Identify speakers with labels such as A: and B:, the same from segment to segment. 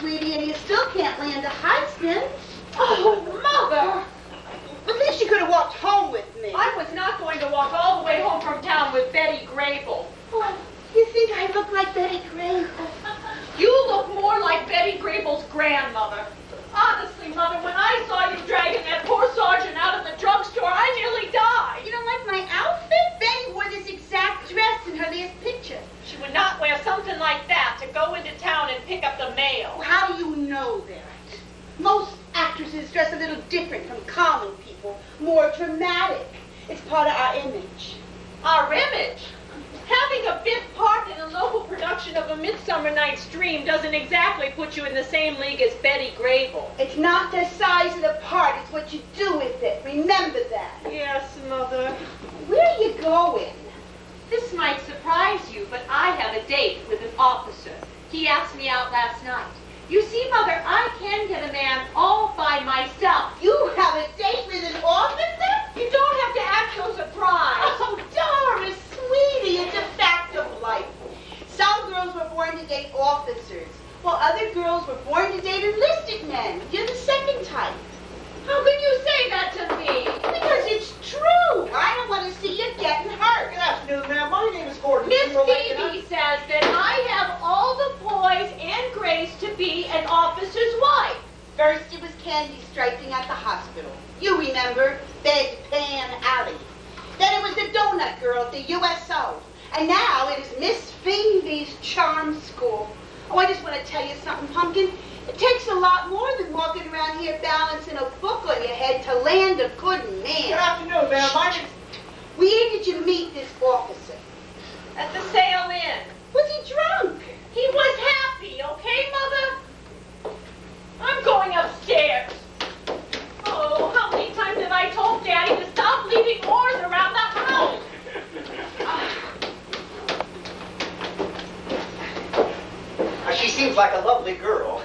A: sweetie, and you still can't land a husband.
B: Oh, Mother!
A: At least you could have walked home with me.
B: I was not going to walk all the way home from town with Betty Grable.
A: Oh, you think I look like Betty Grable?
B: You look more like Betty Grable's grandmother. Honestly, Mother, when I saw you dragging that poor sergeant out of the drugstore, I nearly died.
A: You don't like my outfit? Betty wore this exact dress in her last picture.
B: She would not wear something like that to go into town and pick up the mail.
A: Well, how do you know that? Most actresses dress a little different from common people, more dramatic. It's part of our image.
B: Our image? Having a bit part in a local production of A Midsummer Night's Dream doesn't exactly put you in the same league as Betty Grable.
A: It's not the size of the part, it's what you do with it. Remember that.
B: Yes, Mother.
A: Where are you going?
B: This might surprise you, but I have a date with an officer. He asked me out last night. You see, Mother, I can get a man all by myself.
A: You have a date with an officer?
B: You don't have to act so surprised.
A: Oh, Doris, sweetie, it's a fact of life. Some girls were born to date officers, while other girls were born to date enlisted men. You're the second type.
B: How can you say that to me?
A: Because it's true. I don't want to see you getting hurt.
C: Good afternoon, ma'am. My name is Gordon.
B: Miss Phoebe says that I have all the poise and grace to be an officer's wife.
A: First it was candy striping at the hospital. You remember, Beg Pan Alley. Then it was the donut girl at the USO. And now it is Miss Phoebe's charm school. Oh, I just want to tell you something, Pumpkin. It takes a lot more than walking around here balancing a book on your head to land a good man.
C: Good afternoon, ma'am. My name...
A: Where did you meet this officer?
B: At the Sail Inn.
A: Was he drunk?
B: He was happy, okay, Mother? I'm going upstairs. Oh, how many times have I told Daddy to stop leaving oars around the house?
C: She seems like a lovely girl.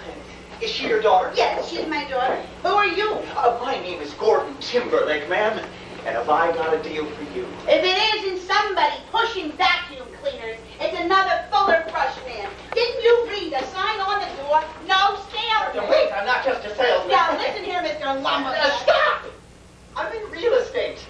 C: Is she your daughter?
A: Yes, she's my daughter. Who are you?
C: My name is Gordon Timberlake, ma'am. And have I got a deal for you?
A: If it isn't somebody pushing vacuum cleaners, it's another Fuller Brush man. Didn't you read the sign on the door? No salesman.
C: Wait, I'm not just a salesman.
A: Now listen here, Mr. Lumber.
C: Stop! I'm in real estate.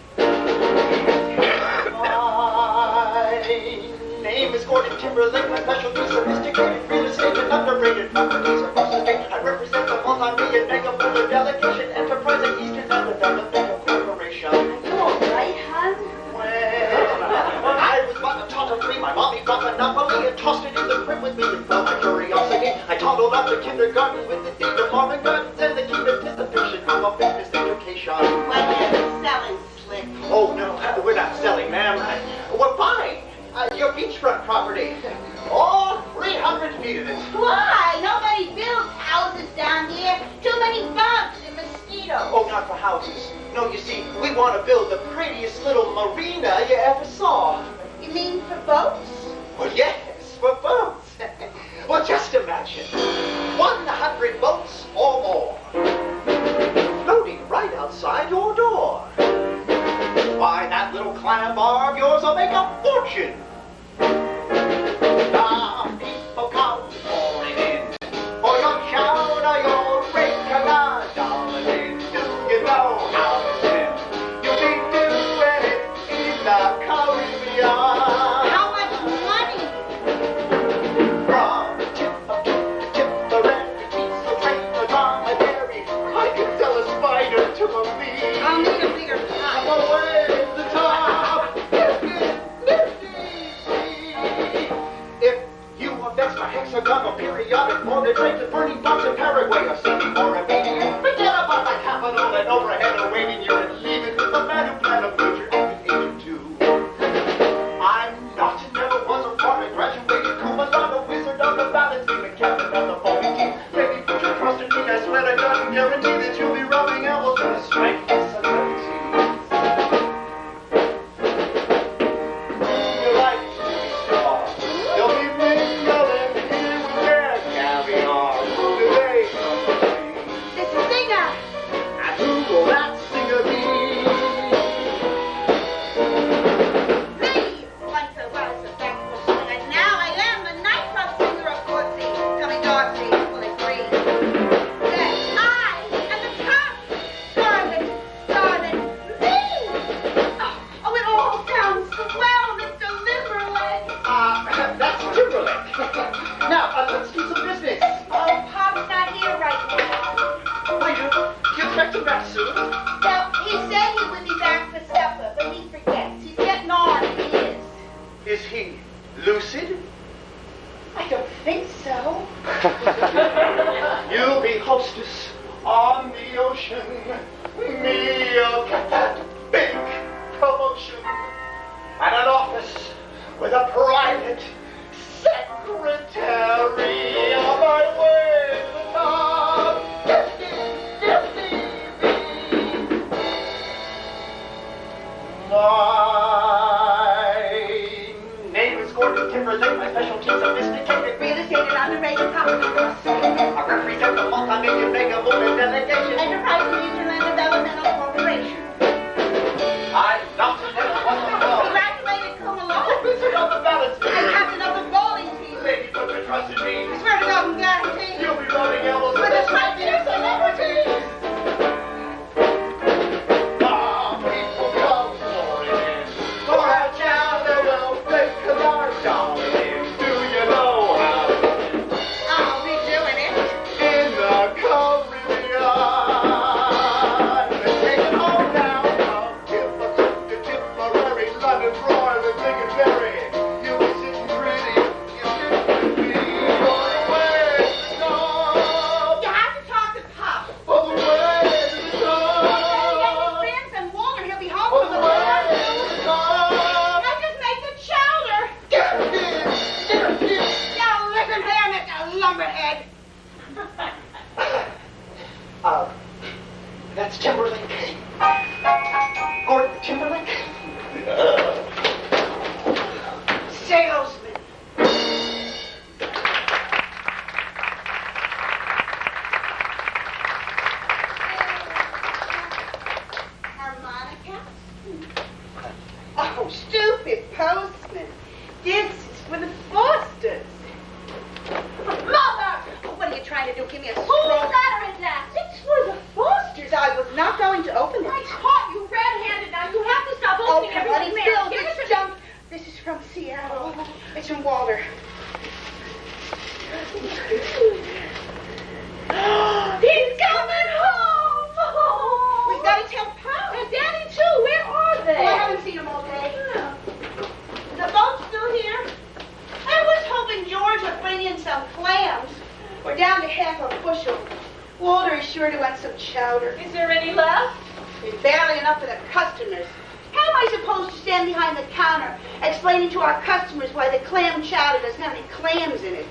C: My name is Gordon Timberlake. My specialty is sophisticated real estate and underrated properties across the state. I represent the multi-million mega builder delegation enterprise at Eastern Development Corporation.
A: You all right, hon?
C: Well, I was but a tot of three. My mommy got Monopoly and tossed it in the crib with me. And felt my curiosity. I toddled up to kindergarten with the deed of Marvin Gardens and the key to dissipation from a business education.
A: What are you selling, Slick?
C: Oh, no, we're not selling, ma'am. We're buying your beachfront property. All 300 feet of it.
A: Why? Nobody builds houses down here. Too many bugs and mosquitoes.
C: Oh, not for houses. No, you see, we want to build the prettiest little marina you ever saw.
A: You mean for boats?
C: Well, yes, for boats. Well, just imagine. 100 boats or more. Floating right outside your door. Why, that little clam bar of yours will make a fortune. The people come pouring in for your shout or your regalia, darling. Do you know how to swim? You'll be doing it in the Caribbean.
A: How much money?
C: From tip to tip, the red diesel train, the dromedary. I can sell a spider to a bee.
A: I'll need a bigger pie.
C: I'm away at the top. If you are vexed by hexagonal periodic mortgage rates and burning bombs in Paraguay or Sydney or Romania, forget about the capital and overhead awaiting you and leave it with the man who planned a future at the age of 2. I'm not and never was a product, graduated cum laude, wizard of the balance beam and captain of the bowling team. Baby, put your trust in me, I swear to God and guarantee that you'll be rubbing elbows with a strength of celebrity. You like to be star. You'll be mingling here with their caviar. Who do they come to see?
A: The singer.
C: And who will that singer be?
A: Me. Once I was a backwards singer. Now I am a nightclub singer of Courtesy. Tell me Darcy will agree.
C: hostess on the ocean. Me'll get that big promotion. And an office with a private secretary on my way to the top. My name is Gordon Timberlake. My specialty is sophisticated
A: Real estate and underrated property real estate.
C: I represent the multi-million mega movement delegation.
A: Enterprise Mutual and Developmental Corporation.
C: I'm Dr. Dennis Wonderful.
A: Graduated cum laude.
C: Visit on the balance
A: And
C: beam.
A: captain of the bowling team.
C: Lady, put your trust in
A: I
C: me.
A: swear to God, I'm guaranteed.
C: You'll be rubbing elbows
A: With the top-tier celebrities.
C: People come pouring in. For a child that will make a large darling. Do you know how?
A: I'll be doing it.
C: In the Caribbean. Taking home now from Timbuktu, Tipperary, London, Royal, and Lincolnberry. You'll be sitting pretty. You're sitting pretty. Going away to the top.
A: You have to talk to Pop.
C: All the way to the
A: Get
C: top.
A: his friends and Walter. He'll be home
C: All
A: for
C: the
A: the
C: way
A: morning.
C: to the top.
A: I just make the chowder.
C: Get in. Get in.
A: You listen here, Mr. Lumberhead.
C: That's Timberlake. Gordon Timberlake.
A: Salesman. Harmonica? Oh, stupid postman. This is for the Fosters. Mother! What are you trying to do? Give me a
B: Whose
A: stroke?
B: letter is that?
A: It's for the Fosters. I was not going to open it.
B: I caught you red-handed. Now you have to stop
A: Oh,
B: opening
A: come on,
B: everything
A: it's
B: there.
A: Bill.
B: Give it
A: This
B: to me.
A: junk. This is from Seattle. It's from Walter.
B: He's coming home.
A: We've got to tell Pop.
B: And Daddy too. Where are they?
A: Oh, I haven't seen him all day. The boat's still here. I was hoping George would bring in some clams. We're down to half a bushel. Walter is sure to want some chowder.
B: Is there any left?
A: There's barely enough for the customers. How am I supposed to stand behind the counter explaining to our customers why the clam chowder doesn't have any clams in it?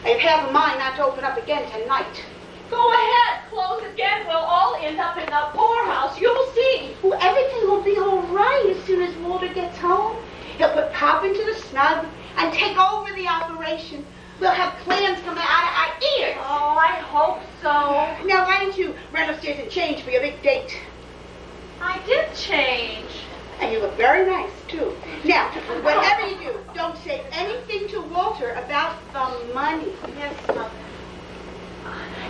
A: I have half a mind not to open up again tonight.
B: Go ahead. Close again. We'll all end up in the poorhouse. You'll see.
A: Well, everything will be all right as soon as Walter gets home. He'll put Pop into the snug and take over the operation. We'll have clams coming out of our ears.
B: Oh, I hope so.
A: Now, why don't you run upstairs and change for your big date?
B: I did change.
A: And you look very nice, too. Now, whatever you do, don't say anything to Walter about the money.
B: Yes, Mother.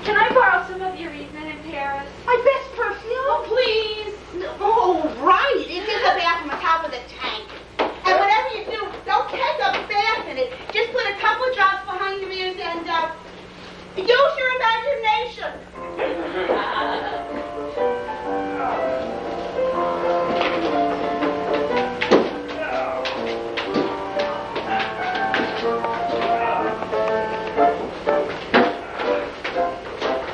B: Can I borrow some of your evening in Paris?
A: My best perfume?
B: Oh, please.
A: Oh, right. It's in the bathroom on top of the tank. And whatever you do, don't take a bath in it. Just put a couple drops behind your ears and use your imagination.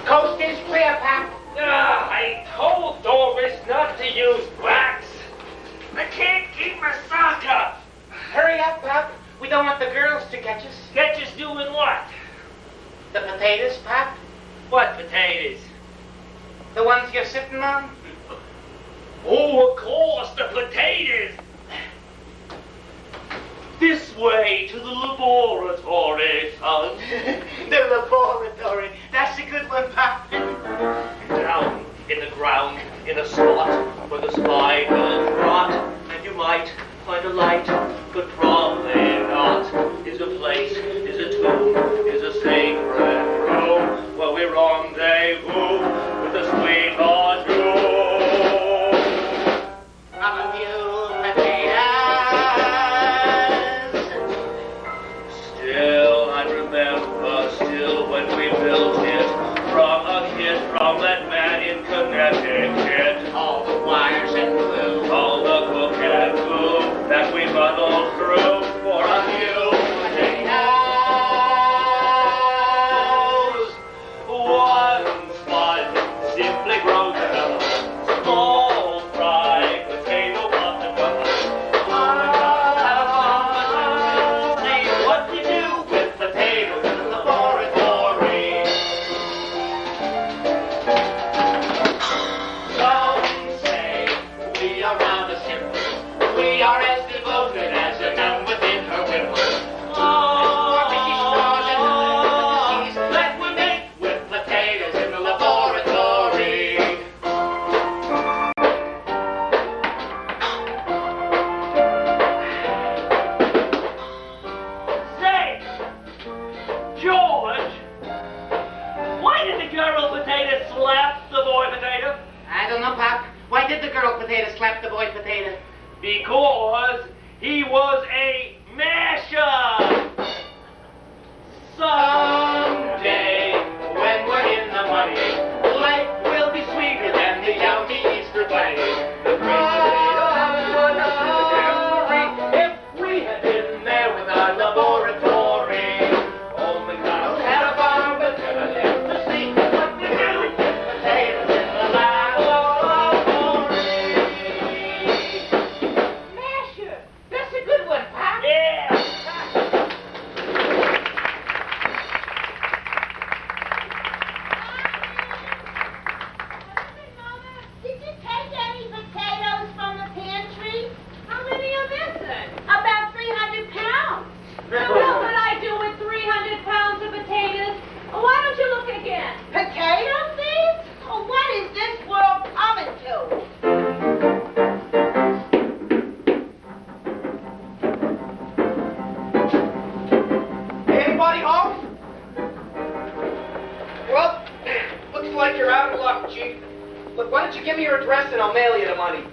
C: Coast is clear, Pap.
D: I told Doris not to use wax. I can't keep my sock up.
C: Hurry up, Pap. We don't want the girls to catch us.
D: Catch us doing what?
C: The potatoes, Pap.
D: What potatoes?
C: The ones you're sitting on.
D: Oh, of course, the potatoes. This way to the laboratory, son.
C: The laboratory. That's a good one, Pap.
D: Down in the ground, in a spot where the spiders rot, and you might find a light, but probably not. Is a place, is a tomb, is a sacred room where we rendezvous with the sweetheart you.
C: I'm a few potatoes.
D: Still, I remember, still when we built it, from a kid from that man in Connecticut.
C: All the wires and glue.
D: All the cook and glue that we muddled through for a few potatoes. One Why did the girl potato slap the boy potato?
E: I don't know, Pop. Why did the girl potato slap the boy potato?
D: Because he was a masher.
E: Someday, when we're in the money, life will be sweeter than the yummy Easter bunny. The great potato house would have been if we had been there with our laboratory. Old MacDonald had a farm, but never lived to see what we do with potatoes in the laboratory. Masher, that's a good one, Pop.
D: Yeah.
A: Did you take any potatoes from the pantry?
B: How many are missing?
A: About 300 pounds.
B: Now, what would I do with 300 pounds of potatoes? Why don't you look again?
A: Potato seeds? Oh, what is this world coming to?
C: Anybody home? Well, looks like you're out of luck, Chief. Look, why don't you give me your address and I'll mail you the money.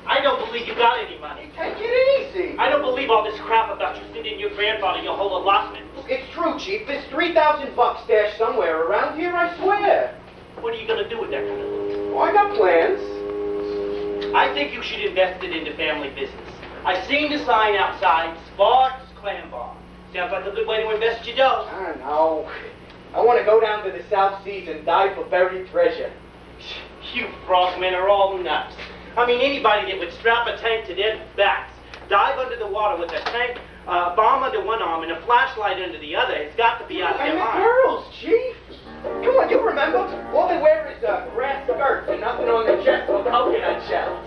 D: I don't believe you got any money.
C: Take it easy.
D: I don't believe all this crap about you sending your grandfather your whole allotment.
C: It's true, Chief. There's $3,000 stashed somewhere around here, I swear.
D: What are you going to do with that kind of money?
C: Oh, I got plans.
D: I think you should invest it into family business. I seen the sign outside, Sparks Clam Bar. Sounds like a good way to invest your dough.
C: I don't know. I want to go down to the South Seas and dive for buried treasure.
D: You frogmen are all nuts. I mean, anybody that would strap a tank to their backs, dive under the water with a tank, bomb under one arm, and a flashlight under the other, it's got to be out of
C: And
D: their
C: the
D: mind.
C: girls, Chief. Come on, you remember? All they wear is grass skirts and nothing on their chest but coconut shells.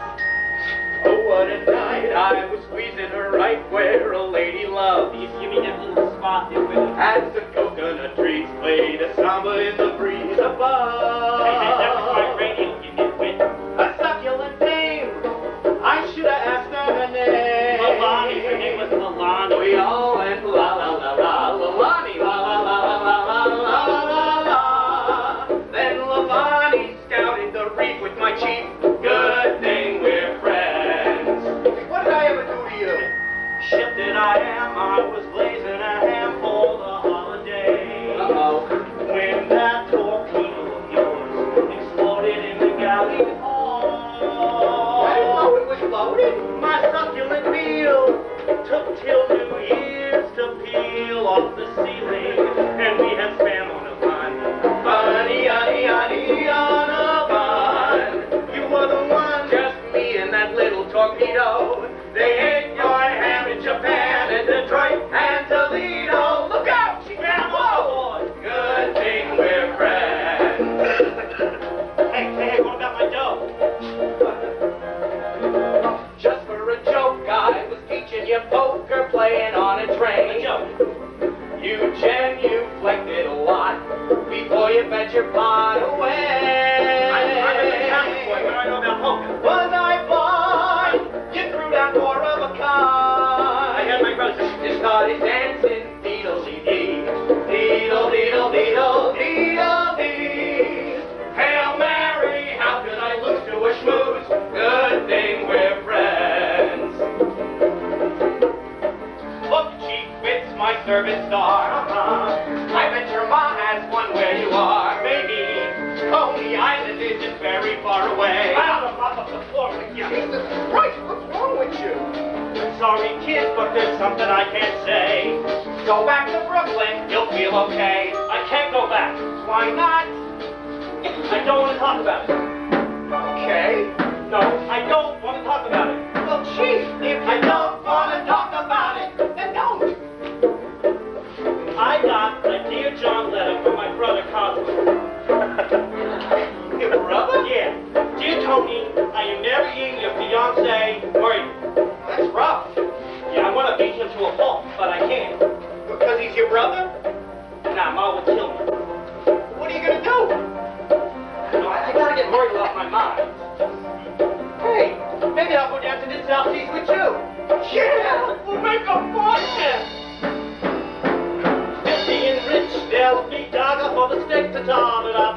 E: Oh, what a night. I was squeezing her right where a lady loved.
D: You give me that little spot there with it.
E: As the coconut trees played a samba in the breeze above.
D: Hey, that was my radio, you nitwit.
E: A succulent dame. I should have asked her name.
D: Milani, her name was Milani.
E: We all went la la la la, Lalani, la la la la la la la la la. Then Lalani scouted the reef with my chief. Good thing we're friends.
C: What did I ever do to you?
D: Ship that I am, I was blazing a ham for the holiday.
E: Uh-oh.
D: When that torpedo of yours exploded in the galley hall.
C: I didn't know it was loaded.
D: My succulent meal took till New Year's to peel off the ceiling, and we had spam on a bun.
E: Bunny, honey, honey, on a bun. You were the one, just me and that little torpedo. They ate your ham in Japan and Detroit and Toledo. Look out, she ran boy. Good thing we're friends.
D: Hey, what about my dough?
E: Just for a joke, I was teaching you poker, playing on a
D: A
E: train.
D: joke.
E: You genuflected a lot before you bet your pot away.
D: I'm a Catholic boy, what do I know about poker?
E: Was I blind? You threw down four of a kind.
D: I had my brother.
E: You started dancing, deedle-dee-dee, deedle-deedle-deedle, deedle-dee. Hail Mary, how could I lose to a schmooze? Good thing we're friends. Look, Chief, it's my service star. I bet your ma has one where you are. Maybe Coney Island isn't very far away.
D: I'll mop up the floor with you.
C: Jesus Christ, what's wrong with you?
D: I'm sorry, kid, but there's something I can't say.
E: Go back to Brooklyn, you'll feel okay.
D: I can't go back.
E: Why not?
D: I don't want to talk about it.
C: Okay.
D: No, I don't want to talk about it.
E: Well, Chief, if you don't want to talk about it, then don't.
D: I got a Dear John letter from my brother Cosmo.
E: Your brother?
D: Yeah. Dear Tony, I am marrying your fiancée, Marie.
C: That's rough.
D: Yeah, I want to beat him to a pulp, but I can't.
C: Because he's your brother?
D: Nah, Ma would kill me.
C: What are you going to do?
D: No, I gotta get Marie off my mind.
C: Hey, maybe I'll go down to the South Seas with you.
D: Yeah, we'll make a fortune. Being rich, there'll be dagger for the steak tartare, but I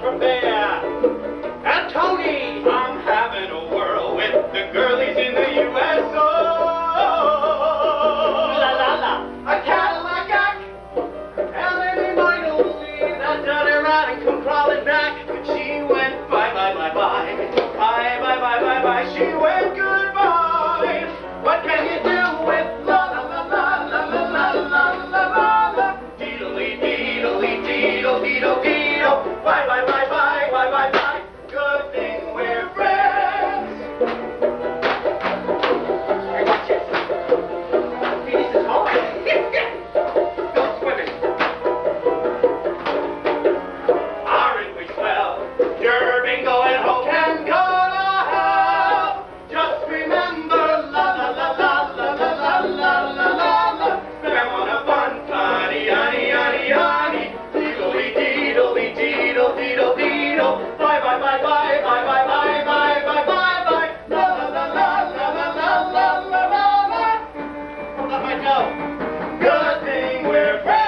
E: back, but she went bye, bye, bye, bye. Bye, bye, bye, bye, bye. She went goodbye. What can you do with la la la la la la la la la la la? Deedly, deedly, deedle, deedle, deedle. Bye, bye, bye, bye, bye, bye, bye. Good thing we're friends. Hey, watch it. This is home. Go swimming. Aren't we swell? Derby going home and gonna hell. Just remember, la la la la la la la la la la la. Spam on a bun, honey, honey, honey, honey. Deedly, deedly, deedle, deedle, deedle. Bye, bye, bye, bye, bye, bye, bye, bye, bye, bye, bye. La la la la la la la la la la la. Hold up my toe. Good thing we're friends.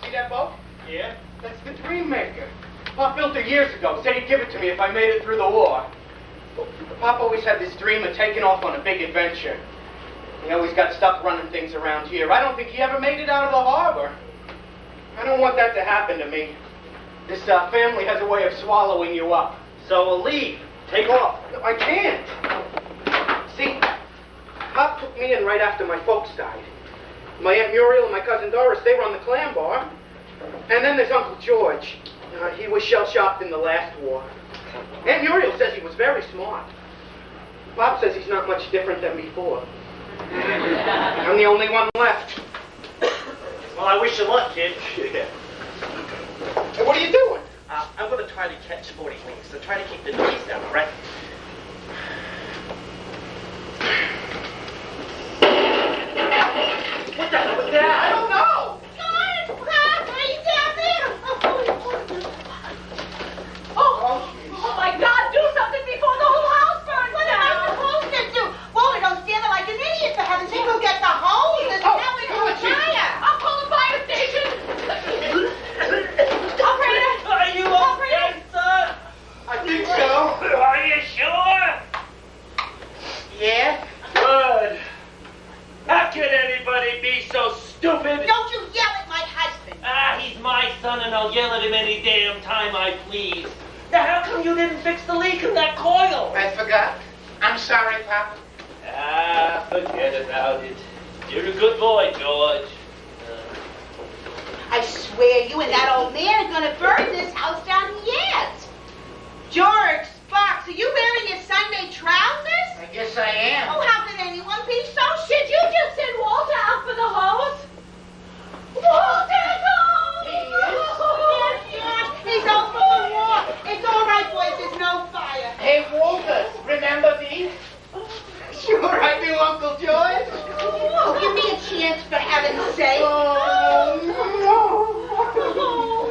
E: See that boat?
C: Yeah?
E: That's the Dream Maker. Pop built it years ago. Said he'd give it to me if I made it through the war. Pop always had this dream of taking off on a big adventure. He always got stuck running things around here. I don't think he ever made it out of the harbor. I don't want that to happen to me. This family has a way of swallowing you up.
D: So we'll leave. Take off.
E: No, I can't. See, Pop took me in right after my folks died. My Aunt Muriel and my cousin Doris, they run the clam bar. And then there's Uncle George. He was shell-shocked in the last war. Aunt Muriel says he was very smart. Pop says he's not much different than before. I'm the only one left.
D: Well, I wish you luck, kid.
E: Hey, what are you doing?
D: I'm going to try to catch 40 winks, so try to keep the knees down, all right? What the hell was that?
E: I don't know.
A: George, Pop, are you down there?
B: Oh my God, do something before the whole house burns
A: What am I
B: down.
A: supposed to do? Wally, don't stand there like an idiot, for heaven's sake. Go get the hose and
E: Oh,
A: now we're
E: come on,
A: on
E: Chief.
A: fire.
B: I'll call the fire station. Operator.
D: Are you okay, son?
E: I think so.
D: Are you sure?
E: Yeah?
D: Good. How can anybody be so stupid?
A: Don't you yell at my husband.
D: He's my son and I'll yell at him any damn time I please. Now, how come you didn't fix the leak in that coil?
E: I forgot. I'm sorry, Pop.
D: Forget about it. You're a good boy, George.
A: I swear you and that old man are gonna burn this house down yet. George, Sparks, are you wearing your Sunday trousers?
E: I guess I am.
A: Oh, how could anyone be so
B: Did you just send Walter out for the hose? Walter's home!
A: Yes, George, he's out for the war. It's all right, boys, there's no fire.
E: Hey, Walter, remember me? Sure, I do, Uncle George.
A: Oh, give me a chance, for heaven's sake.
B: Oh,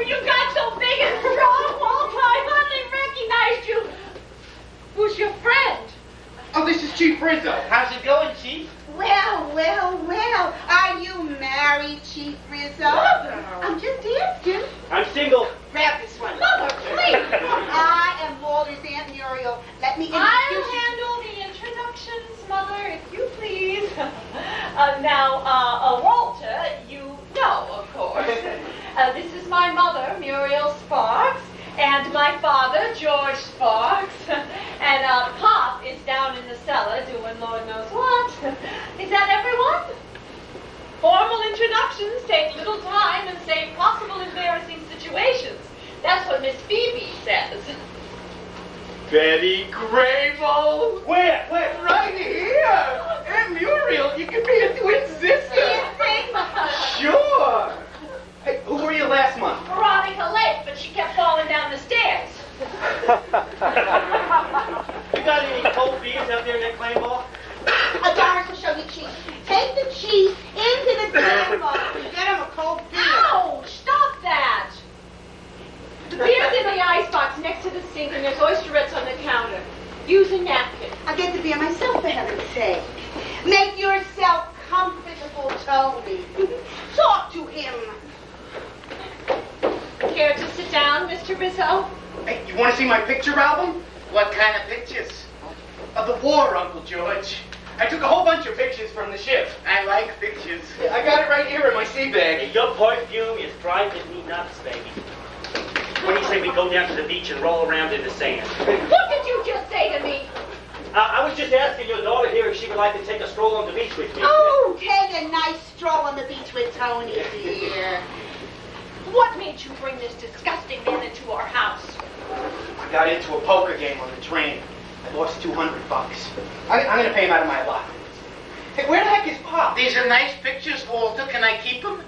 B: you got so big and strong, Walter. I hardly recognized you. Who's your friend?
E: Oh, this is Chief Rizzo. How's it going, Chief?
A: Well, well, well. Are you married, Chief Rizzo? I'm just asking.
D: I'm single.
A: Grab this one.
B: Mother, please.
A: I am Walter's Aunt Muriel. Let me introduce
B: I'll
A: you.
B: handle the introductions, Mother, if you please. Now, Walter, you know, of course. This is my mother, Muriel Sparks, and my father, George Sparks. And Pop is down in the cellar doing Lord knows what. Is that everyone? Formal introductions take little time and save possible embarrassing situations. That's what Miss Phoebe says.
E: Betty Grable.
D: Where?
E: Right here. Aunt Muriel, you could be a twin sister. Sure. Hey, who were you last month?
B: Veronica Lake, but she kept falling down the stairs.
D: You got any cold beers out there in that clay ball?
A: Doris will show you, Chief. Take the chief into the clam bar and get him a cold beer.
B: Ow! Stop that! The beer's in the icebox next to the sink, and there's oysterettes on the counter. Use a napkin.
A: I'll get the beer myself, for heaven's sake. Make yourself comfortable, Tony. Talk to him.
B: Care to sit down, Mr. Rizzo?
E: Hey, you want to see my picture album?
C: What kind of pictures? Of the war, Uncle George. I took a whole bunch of pictures from the ship. I like pictures. Yeah, I got it right here in my sea bag.
D: Your perfume is driving me nuts, baby. What do you say we go down to the beach and roll around in the sand?
B: What did you just say to me?
D: I was just asking your daughter here if she would like to take a stroll on the beach with me.
A: Oh, take a nice stroll on the beach with Tony, dear.
B: What made you bring this disgusting man into our house?
C: I got into a poker game on the train. I lost $200. I'm going to pay him out of my allotment. Hey, where the heck is Pop?
E: These are nice pictures, Walter. Can I keep them?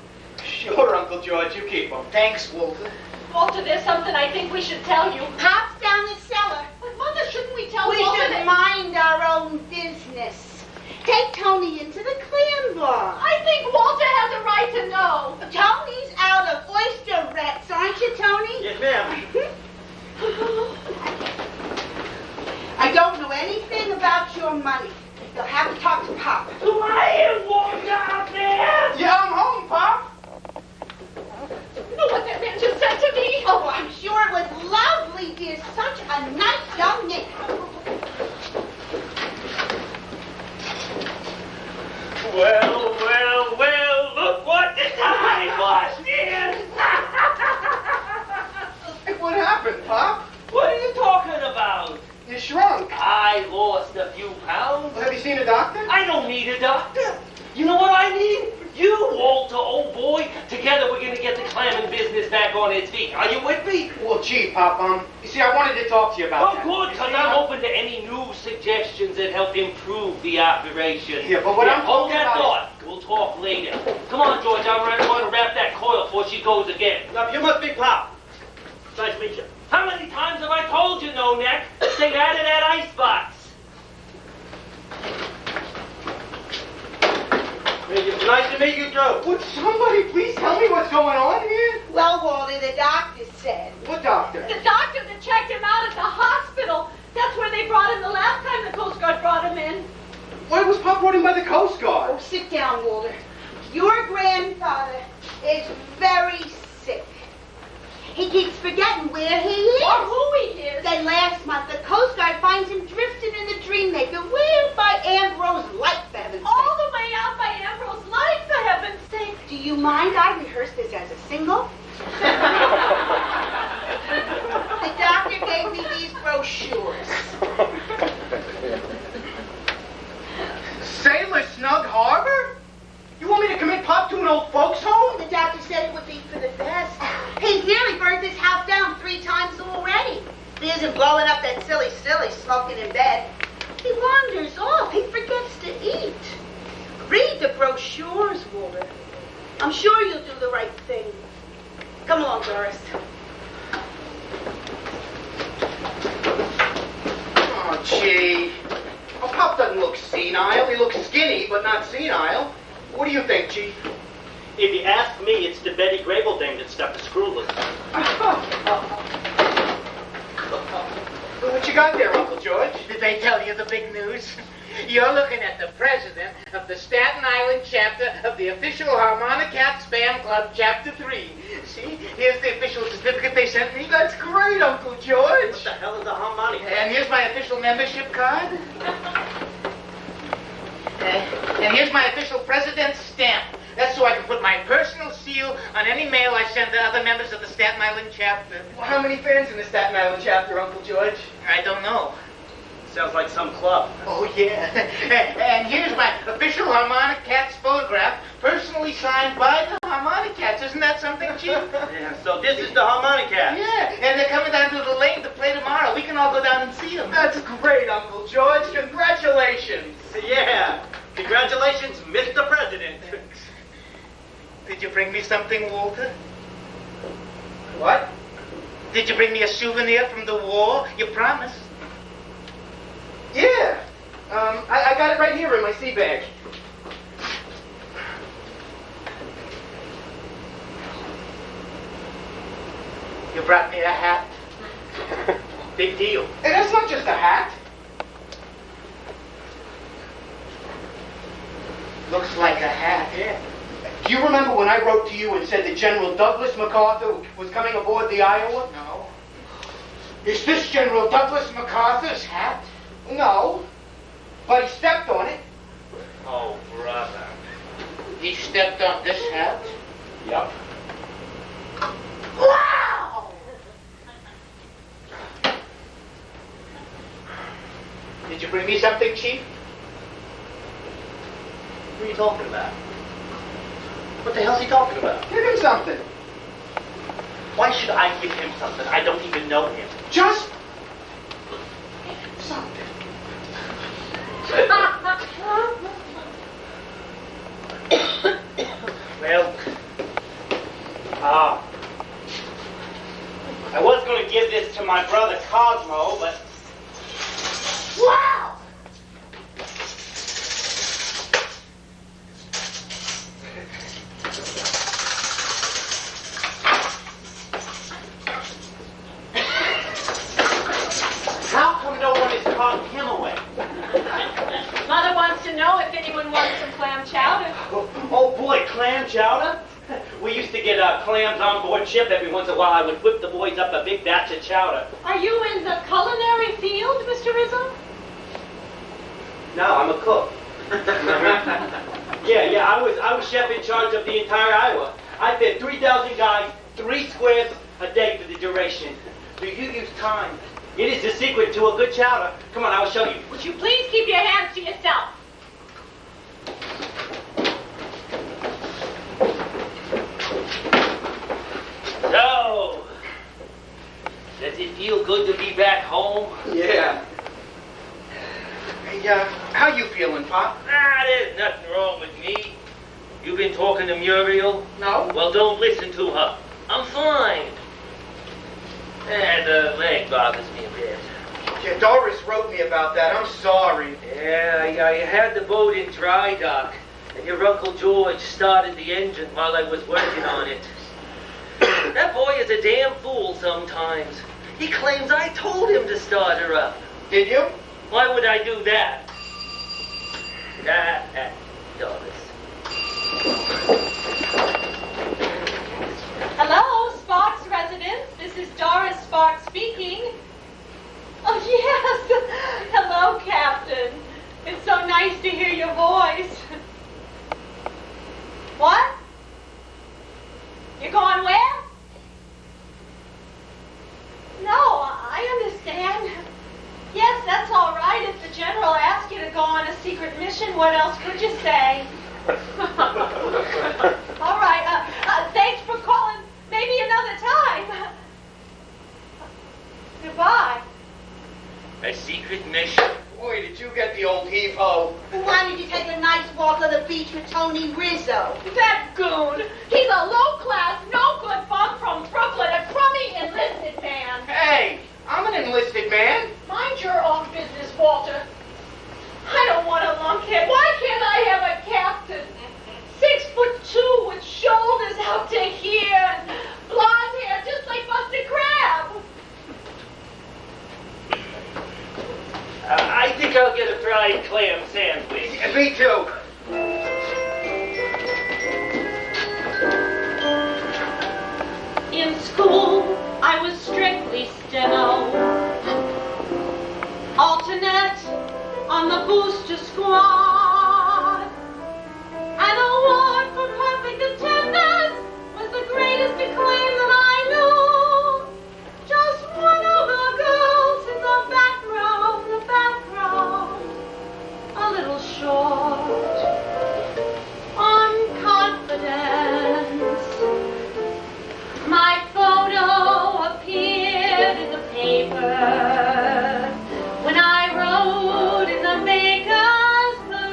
C: Sure, Uncle George, you keep them.
E: Thanks, Walter.
B: Walter, there's something I think we should tell you.
A: Pop's down the cellar.
B: But Mother, shouldn't we tell
A: We
B: Walter
A: should
B: that...
A: mind our own business. Take Tony into the clam bar.
B: I think Walter has a right to know.
A: Tony's out of oyster rats, aren't you, Tony?
D: Yes, ma'am.
A: I don't know anything about your money. You'll have to talk to Pop.
D: Do I hear Walter out there?
C: Yeah, I'm home, Pop.
B: You know what that man just said to me?
A: Oh, I'm sure it was lovely, dear. Such a nice young man.
D: Well, well, well, look what the time was, dear.
C: Hey, what happened, Pop?
D: What are you talking about?
C: You shrunk.
D: I lost a few pounds.
C: Well, have you seen a doctor?
D: I don't need a doctor. You know what I need? You, Walter, old boy. Together we're going to get the clamming business back on its feet. Are you with me?
C: Well, gee, Pop, you see, I wanted to talk to you about
D: Oh,
C: that.
D: good, because I'm open to any new suggestions that help improve the operation.
C: Yeah, but what I'm
D: hold
C: talking
D: that
C: about
D: thought. We'll talk later. Come on, George, I'm going to wrap that coil before she goes again. Now, you must be Pop. Nice to meet you. How many times have I told you, No Neck? Stay out of that icebox. It's nice to meet you, Joe.
C: Would somebody please tell me what's going on here?
A: Well, Walter, the doctor said.
C: What doctor?
B: The doctor that checked him out at the hospital. That's where they brought him the last time the Coast Guard brought him in.
C: Why was Pop brought in by the Coast Guard?
A: Oh, sit down, Walter. Your grandfather is very sick. He keeps forgetting where he is.
B: Or who he is.
A: Then last month, the Coast Guard finds him drifting in the Dreammaker, way by Ambrose Light, for heaven's
B: All
A: sake.
B: the way out by Ambrose Light, for heaven's sake.
A: Do you mind I rehearsed this as a single? The doctor gave me these brochures.
C: Sailor Snug Harbor? You want me to commit Pop to an old folks' home?
A: The doctor said it would be for the best. He's nearly burnt this house down 3 times already. He isn't blowing up that silly smoking in bed. He wanders off. He forgets to eat. Read the brochures, Walter. I'm sure you'll do the right thing. Come along, Doris.
C: Oh, gee. Oh, Pop doesn't look senile. He looks skinny, but not senile. What do you think, Chief?
D: If you ask me, it's the Betty Grable thing that stuck the screw loose.
C: What you got there, Uncle George?
E: Did they tell you the big news? You're looking at the president of the Staten Island chapter of the official Harmonic Cats Fan Club, Chapter 3. See? Here's the official certificate they sent me.
C: That's great, Uncle George.
D: What the hell is a harmonica?
E: And here's my official membership card. And here's my official president's stamp. That's so I can put my personal seal on any mail I send to other members of the Staten Island chapter.
C: Well, how many fans in the Staten Island chapter, Uncle George?
E: I don't know.
D: Sounds like some club.
E: Oh, yeah. And here's my official Harmonic Cats photograph, personally signed by the Harmonic Cats. Isn't that something, Chief?
D: Yeah, so this is the harmonica.
E: Yeah, and they're coming down to the lane to play tomorrow. We can all go down and see them.
C: That's great, Uncle George. Congratulations.
D: Yeah. Congratulations, Mr. President.
E: Did you bring me something, Walter?
C: What?
E: Did you bring me a souvenir from the war? You promised.
C: Yeah. I got it right here in my sea bag.
E: You brought me a hat.
D: Big deal.
C: And that's not just a hat.
E: Looks like a hat.
C: Yeah. Do you remember when I wrote to you and said that General Douglas MacArthur was coming aboard the Iowa?
E: No. Is this General Douglas MacArthur's hat?
C: No. But he stepped on it.
D: Oh, brother.
E: He stepped on this hat?
C: Yep.
A: Wow!
C: Did you bring me something, Chief?
D: What are you talking about? What the hell's he talking about?
C: Give him something.
D: Why should I give him something? I don't even know him.
C: Just something.
D: Well, I was going to give this to my brother Cosmo, but...
A: Wow!
C: How come no one is talking him away?
B: Mother wants to know if anyone wants some clam chowder.
D: Oh boy, clam chowder? We used to get clams on board ship. Every once in a while I would whip the boys up a big batch of chowder.
B: Are you in the culinary field, Mr. Rizzo?
D: No, I'm a cook. Yeah, I was chef in charge of the entire Iowa. I fed 3,000 guys 3 squares a day for the duration. Do you use time? It is the secret to a good chowder. Come on, I will show you.
B: Would you please keep your hands to yourself?
D: So, does it feel good to be back home?
C: Yeah. Hey, how you feeling, Pop?
D: There's nothing wrong with me. You been talking to Muriel?
C: No.
D: Well, don't listen to her. I'm fine. The leg bothers me a bit.
C: Yeah, Doris wrote me about that. I'm sorry.
D: Yeah, you had the boat in dry dock, and your Uncle George started the engine while I was working on it. That boy is a damn fool sometimes. He claims I told him to start her up.
C: Did you?
D: Why would I do that? Doris.
B: Hello, Sparks residence. This is Doris Sparks speaking. Oh, yes. Hello, Captain. It's so nice to hear your voice. What? You're going where? No, I understand. Yes, that's all right. If the general asked you to go on a secret mission, what else could you say? All right. Thanks for calling. Maybe another time. Goodbye.
D: A secret mission?
C: Boy, did you get the old heave-ho.
A: Why did you take a nice walk on the beach with Tony Rizzo?
B: That goon. He's a low-class, no-good bum from Brooklyn, a crummy enlisted man.
C: Hey, I'm an enlisted man.
B: Mind your own business, Walter. I don't want a lunkhead. Why can't I have a captain? 6'2" with shoulders out to here and blonde hair just like Buster Crab.
D: I think I'll get a fried clam sandwich.
C: Yeah, me too.
B: In school, I was strictly steno. Alternate on the booster squad. An award for perfect attendance was the greatest acclaim that I knew. Just one of the girls in the back row, a little short on confidence. My photo appeared in the paper when I rode in the Maker's Parade.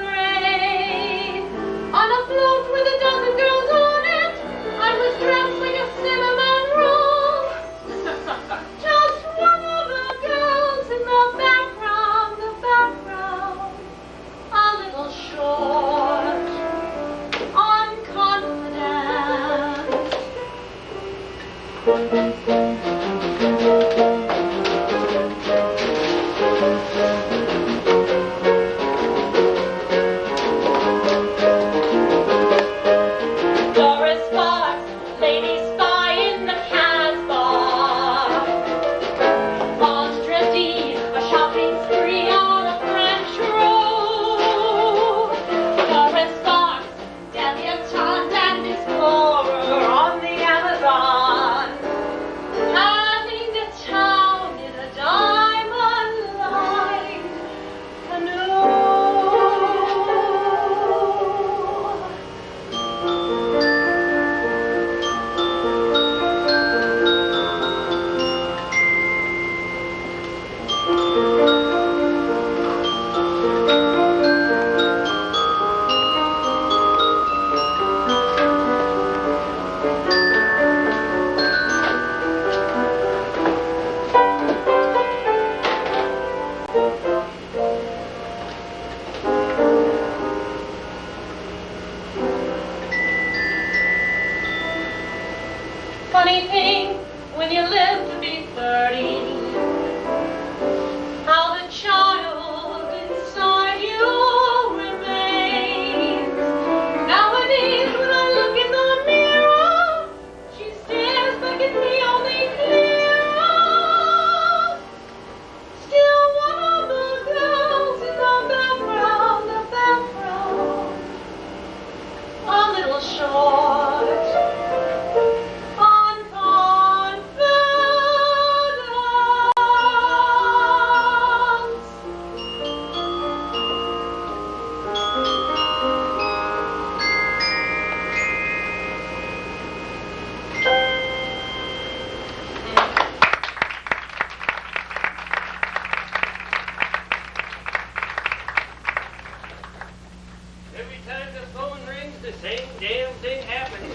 D: same damn thing happened.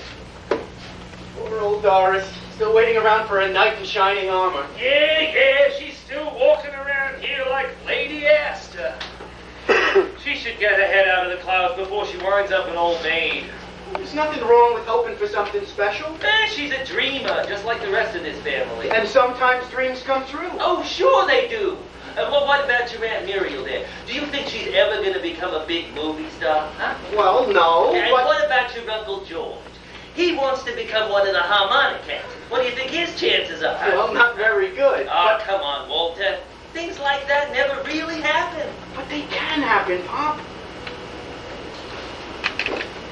C: Poor old Doris. Still waiting around for a knight in shining armor.
D: Yeah, she's still walking around here like Lady Esther. She should get her head out of the clouds before she winds up an old maid.
C: There's nothing wrong with hoping for something special.
D: She's a dreamer, just like the rest of this family.
C: And sometimes dreams come true.
D: Oh, sure they do. Well, what about your Aunt Muriel there? Do you think she's ever going to become a big movie star? Huh?
C: Well, no,
D: And
C: but...
D: what about your Uncle George? He wants to become one of the harmonic men. What do you think his chances are?
C: Well, not very good.
D: Oh, come on, Walter. Things like that never really happen.
C: But they can happen, Pop.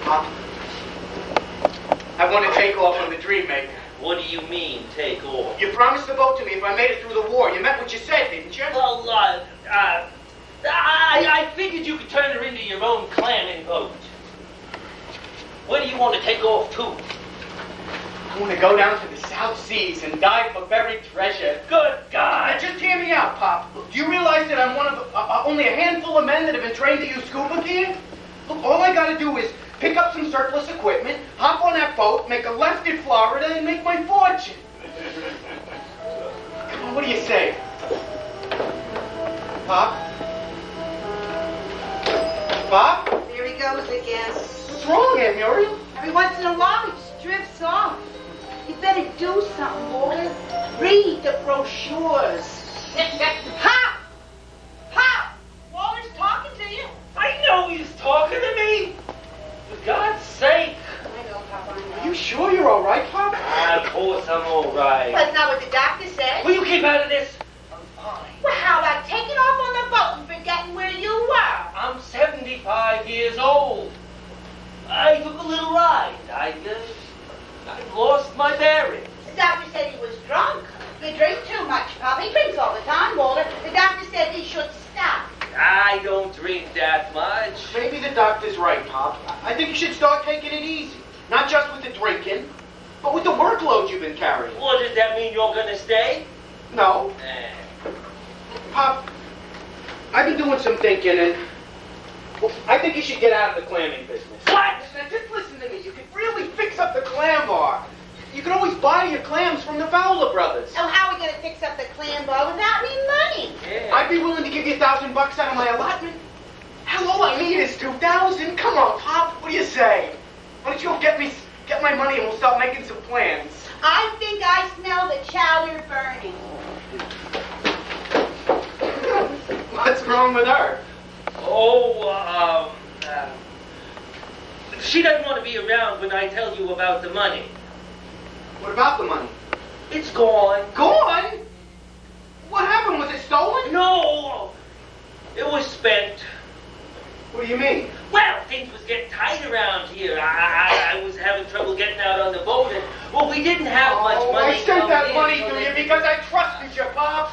C: Pop, I want to take off on the Dream Maker.
D: What do you mean, take off?
C: You promised to vote to me if I made it through the war. You meant what you said, didn't you?
D: Well, I figured you could turn her into your own clamming boat. Where do you want to take off to?
C: I want to go down to the South Seas and dive for buried treasure.
D: Good God!
C: Now, just hear me out, Pop. Do you realize that I'm one of only a handful of men that have been trained to use scuba gear? Look, all I got to do is pick up some surplus equipment, hop on that boat, make a left in Florida, and make my fortune. Come on, what do you say? Pop? Pop?
A: There he goes again.
C: What's wrong, Aunt Muriel?
A: Every once in a while, he just drifts off. You better do something, Walter. Read the brochures. Pop! Pop! Walter's talking to you.
D: I know he's talking to me! For God's sake!
A: I know, Papa, I
C: Are
A: know.
C: you sure you're all right, Pop?
D: Of course I'm all right.
A: That's not what the doctor said.
D: Will you keep out of this? I'm fine.
A: Well, how about taking off on the boat and forgetting where you were?
D: I'm 75 years old. I took a little ride. I lost my bearings.
A: The doctor said he was drunk. You drink too much, Pop. He drinks all the time, Walter. The doctor said he should stop.
D: I don't drink that much.
C: Maybe the doctor's right, Pop. I think you should start taking it easy. Not just with the drinking, but with the workload you've been carrying.
D: What does that mean? You're gonna stay?
C: No.
D: Eh.
C: Pop, I've been doing some thinking, and well, I think you should get out of the clamming business.
D: What?
C: Now, just listen to me. You could really fix up the clam bar. You can always buy your clams from the Fowler brothers.
A: So how are we going to fix up the clam bar without any money?
D: Yeah.
C: I'd be willing to give you $1,000 out of my allotment. Hell, all I need is $2,000. Come on, Pop. What do you say? Why don't you go get my money and we'll start making some plans?
A: I think I smell the chowder burning.
C: What's wrong with her?
D: Oh, she doesn't want to be around when I tell you about the money.
C: What about the money?
D: It's gone.
C: Gone? What happened? Was it stolen?
D: No, it was spent.
C: What do you mean?
D: Well, things was getting tight around here. I was having trouble getting out on the boat, and well, we didn't have much money.
C: I sent that
D: coming
C: money
D: in, so
C: to you
D: they-
C: because I trusted you, Pops.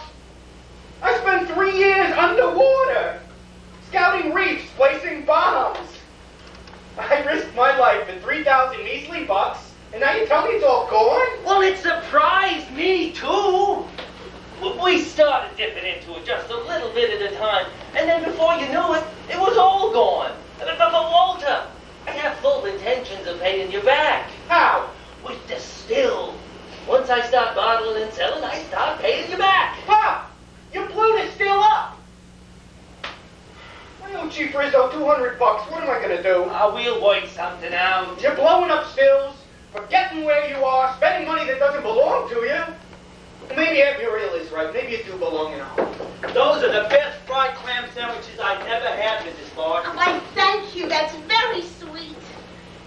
C: I spent 3 years underwater, scouting reefs, placing bombs. I risked my life for 3,000 measly bucks, and now you tell me it's all gone?
D: Well, it surprised me too. We started dipping into it just a little bit at a time, and then before you knew it, it was all gone. But Walter, I have full intentions of paying you back.
C: How?
D: With the still. Once I start bottling and selling, I start paying you back.
C: Pop, you blew the still up. I owe Chief Rizzo $200. What am I going to do?
D: We'll work something out.
C: You're blowing up stills, forgetting where you are, spending money that doesn't belong to you. Maybe Aunt Muriel is right. Maybe you do belong in a home.
D: Those are the best fried clam sandwiches I've ever had, Mrs. Bart.
A: Oh, why, thank you. That's very sweet.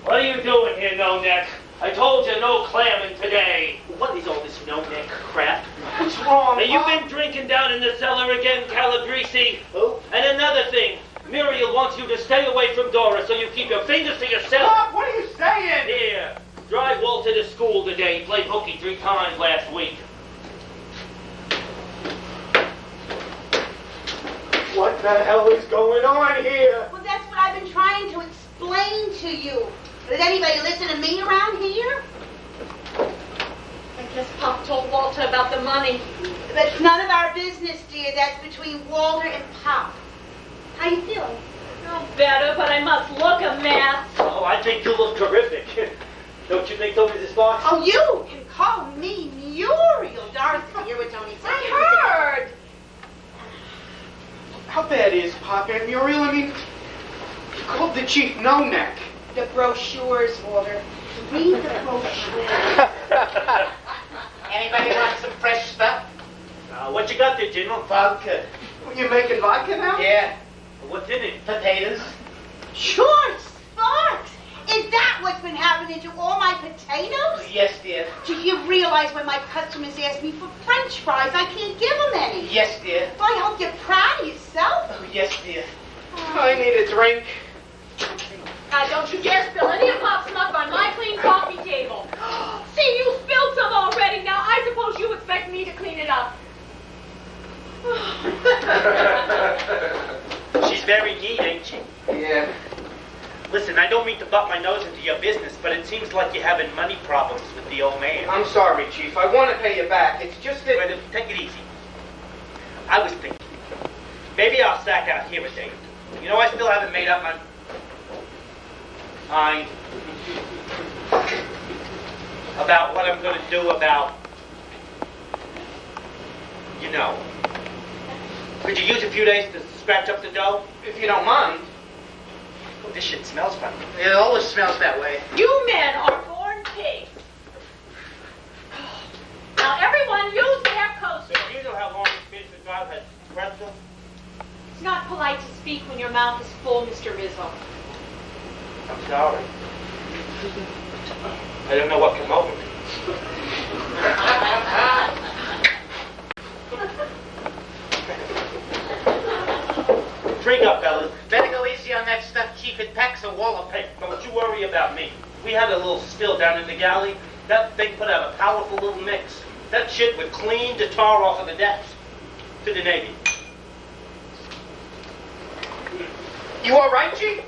D: What are you doing here, No-Neck? I told you no clamming today. What is all this No-Neck crap?
C: What's wrong,
D: Now, you've
C: Pop?
D: been drinking down in the cellar again, Calabrese.
C: Who?
D: And another thing, Muriel wants you to stay away from Dora, so you keep your fingers to yourself.
C: Pop, what are you saying?
D: Here, drive Walter to school today. He played hooky 3 times last week.
C: What the hell is going on here?
A: Well, that's what I've been trying to explain to you. Does anybody listen to me around here?
B: I guess Pop told Walter about the money.
A: That's none of our business, dear. That's between Walter and Pop. How you feeling?
B: No better, but I must look a mess.
D: Oh, I I think you look terrific. Don't you think so, Mrs. Sparks?
A: Oh, you can call me Muriel. Dorothy here was only 6 years ago.
B: I heard.
C: How bad is Pop, Aunt Muriel? I mean, you called the chief no-neck.
A: The brochures, Walter. Read the brochures.
E: Anybody want some fresh stuff?
D: What you got there, General?
E: Vodka.
C: Well, you making vodka now?
E: Yeah.
D: What's in it?
E: Potatoes.
A: George Sparks! Is that what's been happening to all my potatoes?
E: Yes, dear.
A: Do you realize when my customers ask me for French fries, I can't give them any?
E: Yes, dear.
A: Well, I hope you're proud of yourself.
E: Oh, yes, dear.
C: I need a drink.
B: Don't you dare spill any of Pop's milk on my clean coffee table. See, you spilled some already. Now, I suppose you expect me to clean it up.
D: She's very neat, ain't she?
C: Yeah.
D: Listen, I don't mean to butt my nose into your business, but it seems like you're having money problems with the old man.
C: I'm sorry, Chief. I want to pay you back. It's just that...
D: Wait, take it easy. I was thinking, maybe I'll sack out here a day. You know, I still haven't made up my mind about what I'm going to do about, you know. Could you use a few days to scratch up the dough?
C: If you don't mind.
D: Oh, this shit smells funny.
E: It always smells that way.
B: You men are born pigs. Now, everyone use their coats.
D: Do you know how long it's been since I've had pretzel?
B: It's not polite to speak when your mouth is full, Mr. Rizzo.
D: I'm sorry. I don't know what came over me. Drink up, fellas.
E: Better go easy on that stuff, Chief. It packs a wallop.
D: Hey, don't you worry about me. We had a little spill down in the galley. That thing put out a powerful little mix. That shit would clean the tar off of the decks. To the Navy.
C: You all right, Chief?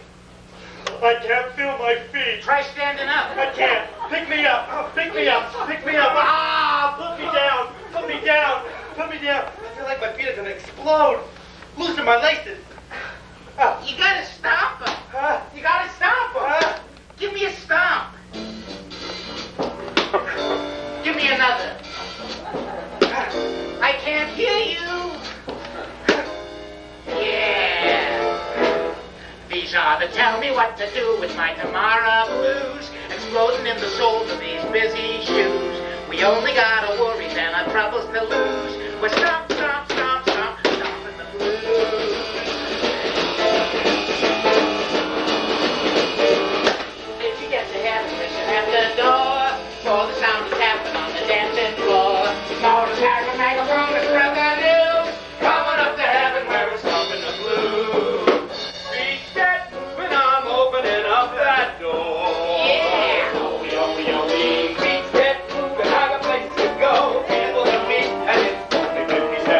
D: I can't feel my feet.
E: Try standing up.
D: I can't. Pick me up. Pick me up. Pick me up. Ah! Put me down. Put me down. Put me down. I feel like my feet are going to explode. Loosen my laces.
E: You gotta stomp her. You gotta stomp her. Give me a stomp. Give me another. I can't hear you. Yeah. These are the tell me what to do with my tomorrow blues, exploding in the soles of these busy shoes. We only got our worries and our troubles to lose. We're stomp, stomp, stomp, stomp, stomping the blues. If you get to heaven, listen at the door, for the sound is happening on the dancing floor. Small tag of microphone is spread the news, coming up to heaven where we're stomping the blues.
D: Feet get when I'm opening up that door.
E: Yeah.
D: Oh, yo, yo, feet get moving. I got places to go. People to meet, and it's only 50 cents.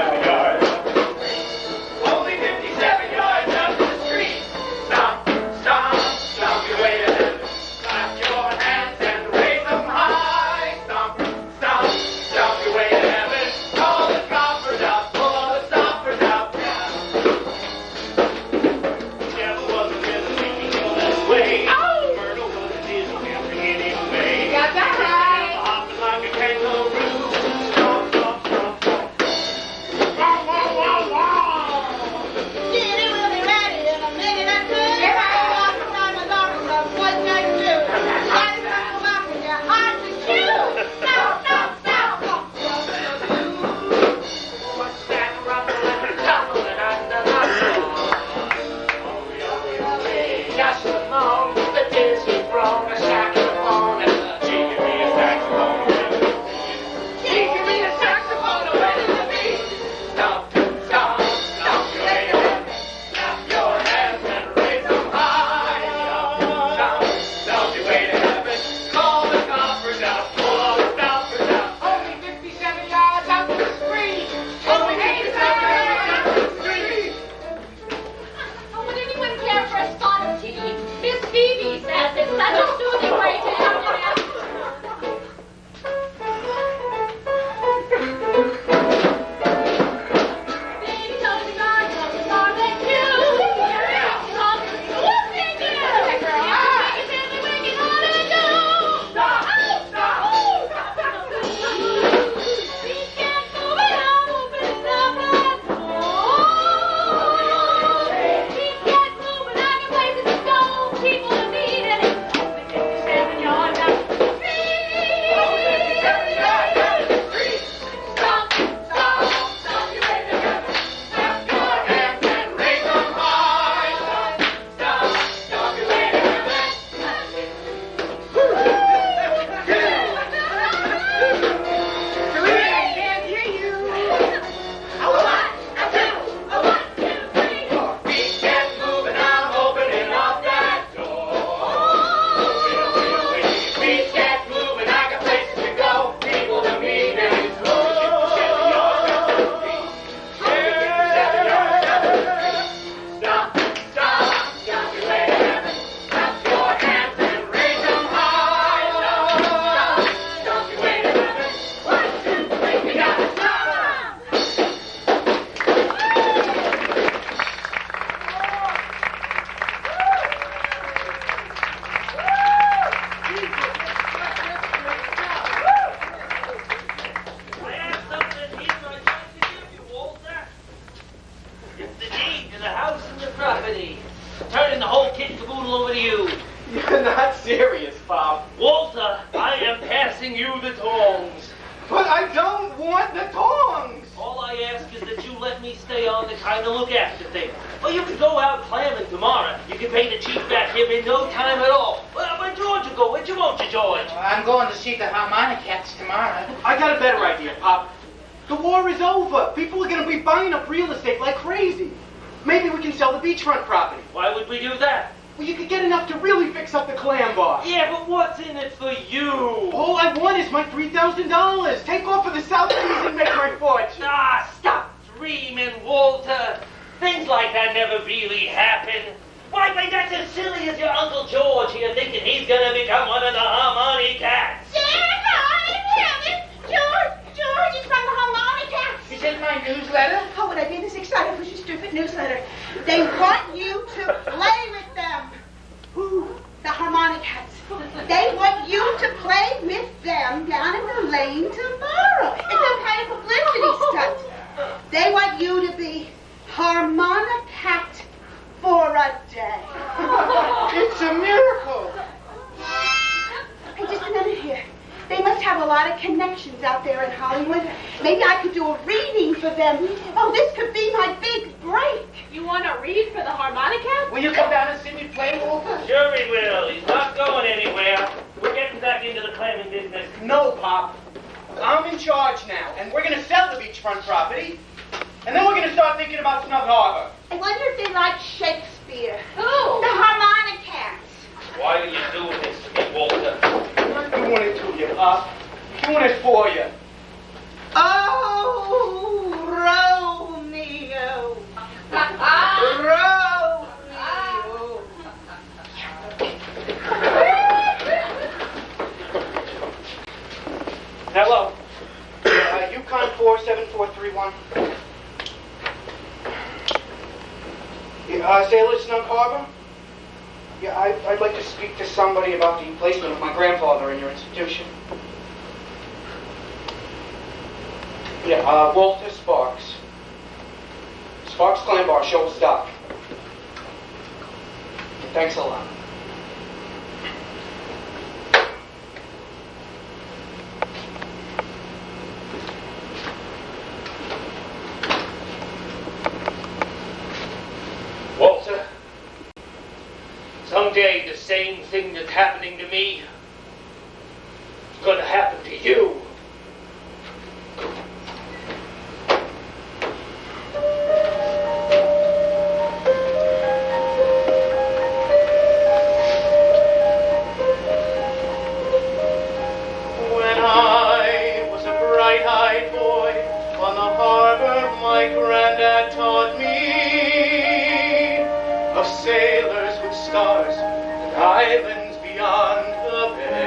D: harmony. Turning the whole kit and caboodle over to you.
C: You're not serious, Pop.
D: Walter, I am passing you the tongs.
C: But I don't want the tongs.
D: All I ask is that you let me stay on to kind of look after things. Well, you can go out clamming tomorrow. You can pay the chief back here in no time at all. Well, where George will go? Where'd you want you, George?
F: I'm going to see the harmonicats tomorrow.
C: I got a better idea, Pop. The war is over. People are going to be buying up real estate like crazy. Maybe we can sell the beachfront property.
D: Why would we do that?
C: Well, you could get enough to really fix up the clam bar.
D: Yeah, but what's in it for you?
C: All I want is my $3,000. Take off for the South Seas and make my fortune.
D: Ah, stop dreaming, Walter. Things like that never really happen. Why, that's as silly as your Uncle George here thinking he's gonna become one of the harmonicats.
A: Santa, I'm coming. George is from the harmonicats.
F: Is it my newsletter?
A: How would I be this excited for your stupid newsletter? They want you to play with them. Ooh, the harmonicats. They want you to play with them down in the lane tomorrow. It's some kind of publicity stunt. They want you to be harmonicat for a day.
C: It's a miracle.
A: Hey, just a minute here. They must have a lot of connections out there in Hollywood. Maybe I could do a reading for them. Oh, this could be my big break.
B: You want to read for the harmonica?
F: Will you come down and see me play, Walter?
D: Sure he will. He's not going anywhere. We're getting back into the clamming business.
C: No, Pop. I'm in charge now, and we're going to sell the beachfront property, and then we're going to start thinking about Snug Harbor.
A: I wonder if they like Shakespeare.
B: Who?
A: The harmonicats.
D: Why do you do this to me, Walter?
C: I'm not doing it to you, Pop. I'm doing it for you.
A: Oh, Romeo.
C: Hello. Yukon 47431. Sailor Snug Harbor? Yeah, I'd like to speak to somebody about the placement of my grandfather in your institution. Yeah, Walter Sparks. Sparks Clam Bar, show stock. Thanks a lot.
D: Walter, someday the same thing that's happening to me is going to happen to you.
E: When I was a bright-eyed boy on the harbor, my granddad taught me of sailors with stars and islands beyond the bay.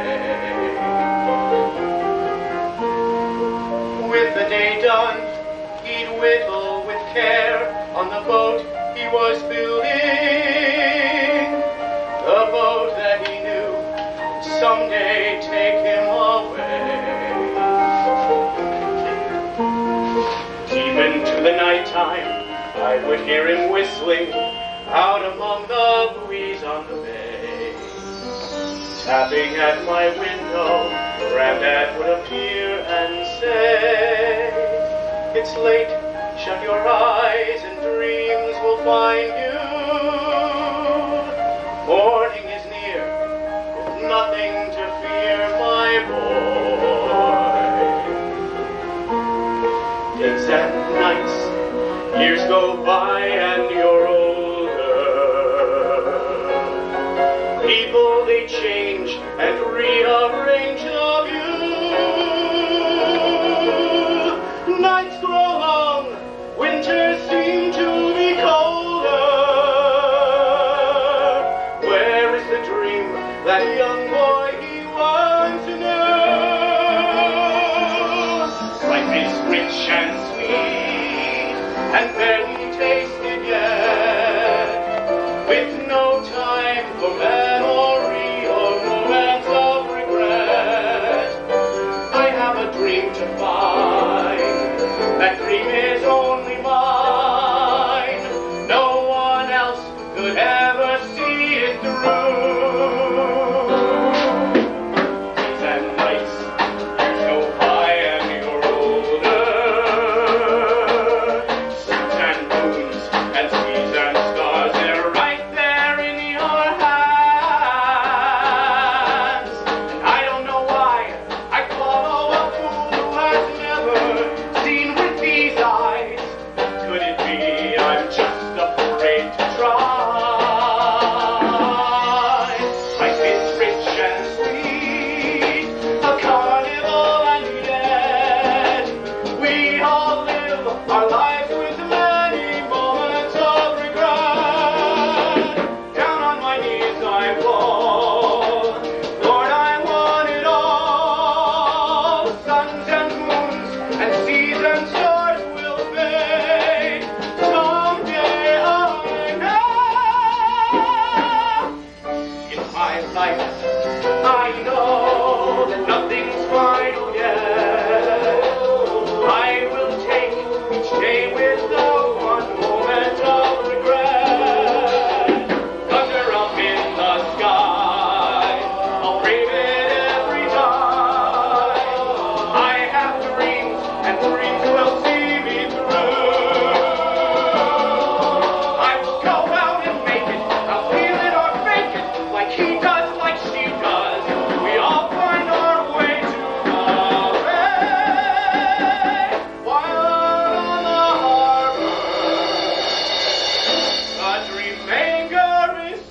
E: With the day done, he'd whittle with care on the boat he was building, the boat that he knew would someday take him away. Deep into the nighttime, I would hear him whistling out among the buoys on the bay. Tapping at my window, Granddad would appear and say, "It's late, shut your eyes and dreams will find you. Morning is near, with nothing to fear, my boy." Days and nights, years go by and you're older. People, they change and rearrange the view. Nights grow long, winters seem to be colder. Where is the dream that young boy he once knew? Life is rich and sweet, and barely tasted yet, with no time for memory or romance of regret. I have a dream to find, that dream is only mine. No one else could ever see it through. Days and nights, years go by and you're older. Suns and moons and seas and stars, they're right there in your hands. And I don't know why I follow a fool who has never seen with these eyes. Could it be I'm just afraid to try? Life is rich and sweet, a carnival, and yet we all live our lives with many moments of regret. Down on my knees I fall, Lord, I want it all. Suns and moons and seas and stars will fade. Someday I know. In my life, I know that nothing's final yet. I will take each day without one moment of regret. Thunder up in the sky, I'll brave it every time. I have dreams, and dreams will see me through. I will go out and make it, I'll feel it or fake it, like he does, like she does. We all find our way to the bay. While on the harbor, a dream maker is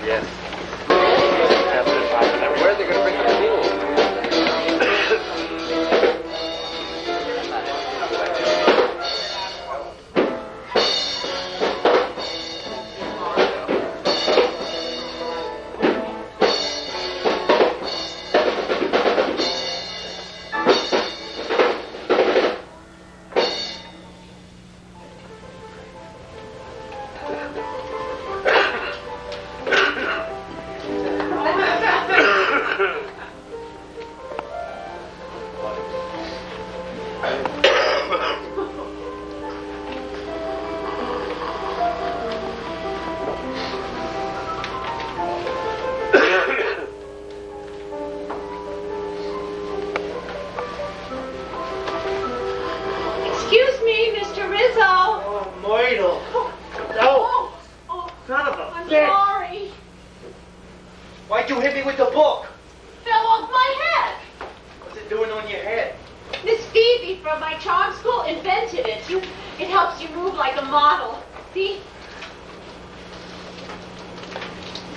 G: Yes. Where are they going to bring the pool?
B: Excuse me, Mr. Rizzo.
C: Oh, Myrtle. No.
B: Oh,
C: Son of a
B: I'm
C: bitch.
B: sorry.
C: Why'd you hit me with the book?
B: Fell off my head.
C: What's it doing on your head?
B: Miss Phoebe from my charm school invented it. It helps you move like a model. See?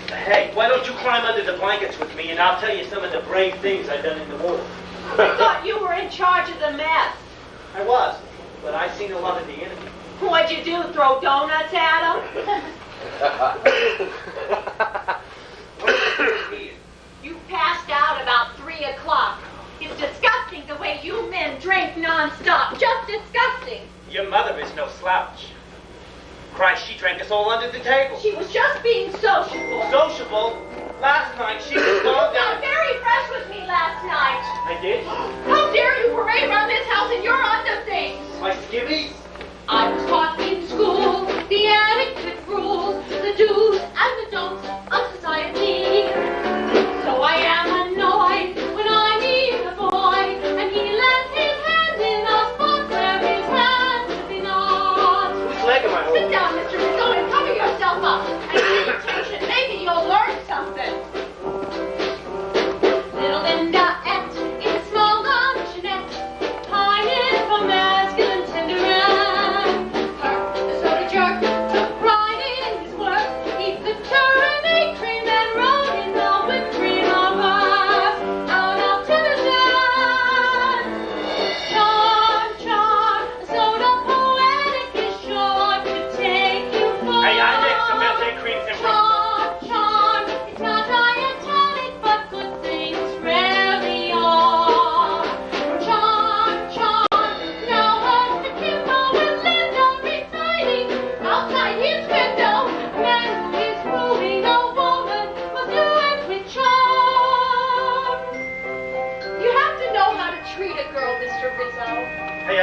C: Hey, why don't you climb under the blankets with me and I'll tell you some of the brave things I've done in the war.
B: I thought you were in charge of the mess.
C: I was, but I seen a lot of the enemy.
B: What'd you do, throw donuts at him? You passed out about 3 o'clock. It's disgusting the way you men drink nonstop. Just disgusting.
C: Your mother is no slouch. Christ, she drank us all under the table.
B: She was just being sociable.
C: Sociable? Last night she was
B: You
C: gone
B: got
C: down.
B: very fresh with me last night.
C: I did?
B: How dare you parade around this house in your underthings?
C: My skivvies?
B: I was taught in school the etiquette rules, the do's and the don'ts of society. So I am annoyed when I meet a boy and he lets his hand in a spot where his hand should be not.
C: Whose leg am I
B: Sit
C: holding?
B: down, Mr. Rizzo, and cover yourself up and pay attention. Maybe you'll learn something. Little Linda ate in a small luncheonette. Pine is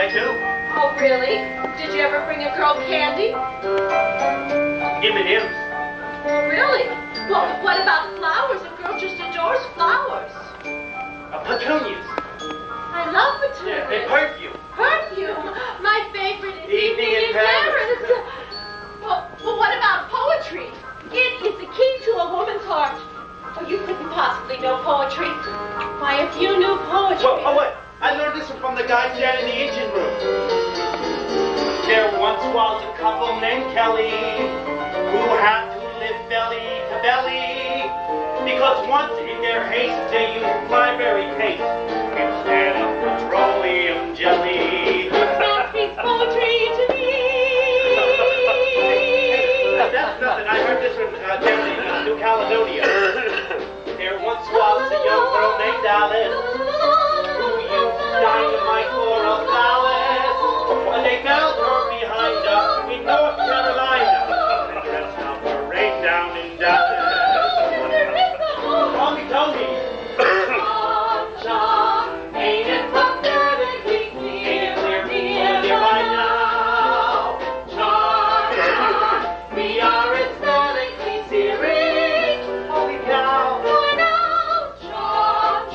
D: I do.
B: Oh, really? Did you ever bring a girl candy?
D: M&M's.
B: Oh, really? Well, what about flowers? A girl just adores flowers.
D: Petunias.
B: I love petunias.
D: Yeah, and perfume.
B: Perfume. My favorite is
D: Evening in Paris.
B: Well, what about poetry? It is the key to a woman's heart. Oh, you couldn't possibly know poetry. Why, if you knew poetry...
C: Well, wait. I learned this one from the guys down in the engine room. There once was a couple named Kelly who had to live belly to belly because once in their haste they used library paste instead of petroleum jelly.
B: That speaks poetry to me.
C: That's nothing. I heard this one down in New Caledonia. There once was a young girl named Alice who used dynamite for a phallus. And they found her behind us in North Carolina. And dressed up her rain down in Dallas. Tommy Tony.
B: Ain't it pathetically clear we're near by now? Charm, we are aesthetically searing.
C: Holy cow.
B: For now,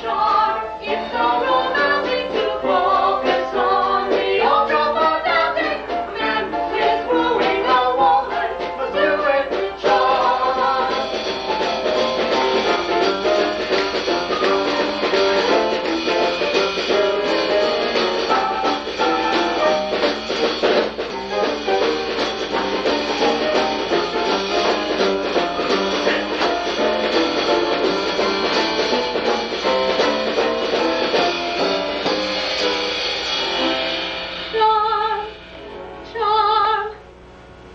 B: charm, it's so romantic to focus on the ultra-pedantic man who is wooing a woman, must do it with charm. Charm,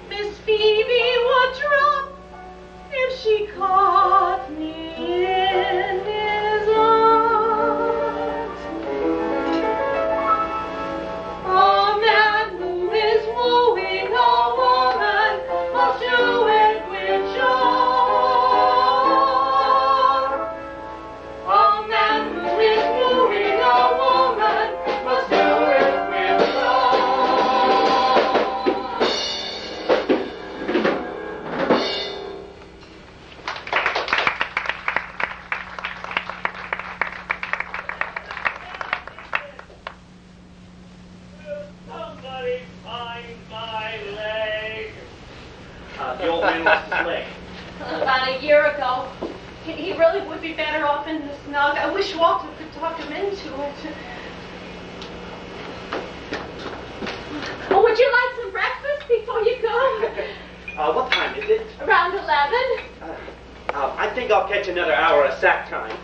B: Miss Phoebe would drop if she caught me in his arms. A man who is wooing a woman must do it with charm. A man who is wooing a woman must do it with charm.
D: Somebody find my leg. The old man lost his leg.
B: About a year ago. He really would be better off in the snug. I wish Walter could talk him into it. Oh, would you like some breakfast before you go?
C: What time is it?
B: Around 11?
C: I think I'll catch another hour of sack time.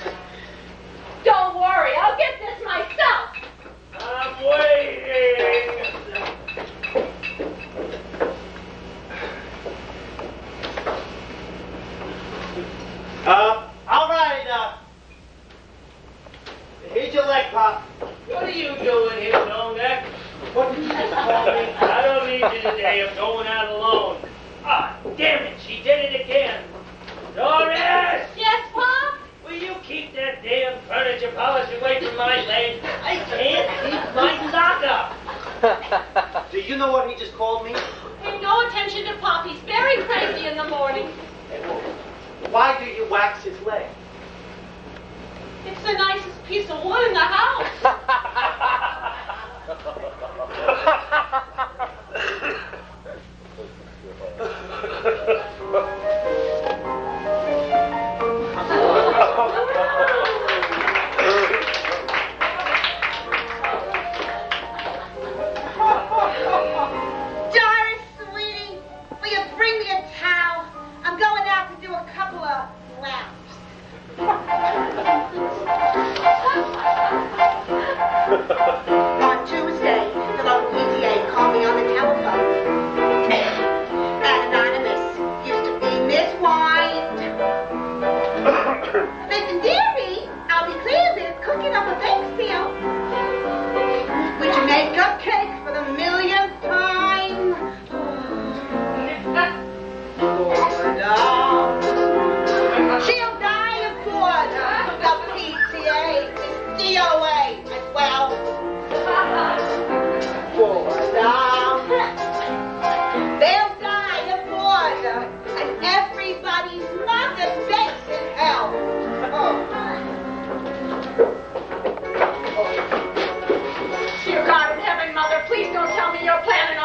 B: Don't worry, I'll get this myself.
D: I'm waiting.
C: All right, here's your leg, Pop.
D: What are you doing here, no neck?
C: What did you just call me?
D: I don't need you today. I'm going out alone. Ah, damn it. She did it again. Doris!
B: Yes, Pop?
D: Will you keep that damn furniture polish away from my leg? I can't keep my sock up.
C: Do you know what he just called me?
B: Pay no attention to Pop. He's very crazy in the morning.
C: Why do you wax his leg?
B: It's the nicest piece of wood in the house.
A: Doris, sweetie, will you bring me a towel? I'm going out to do a couple of laps.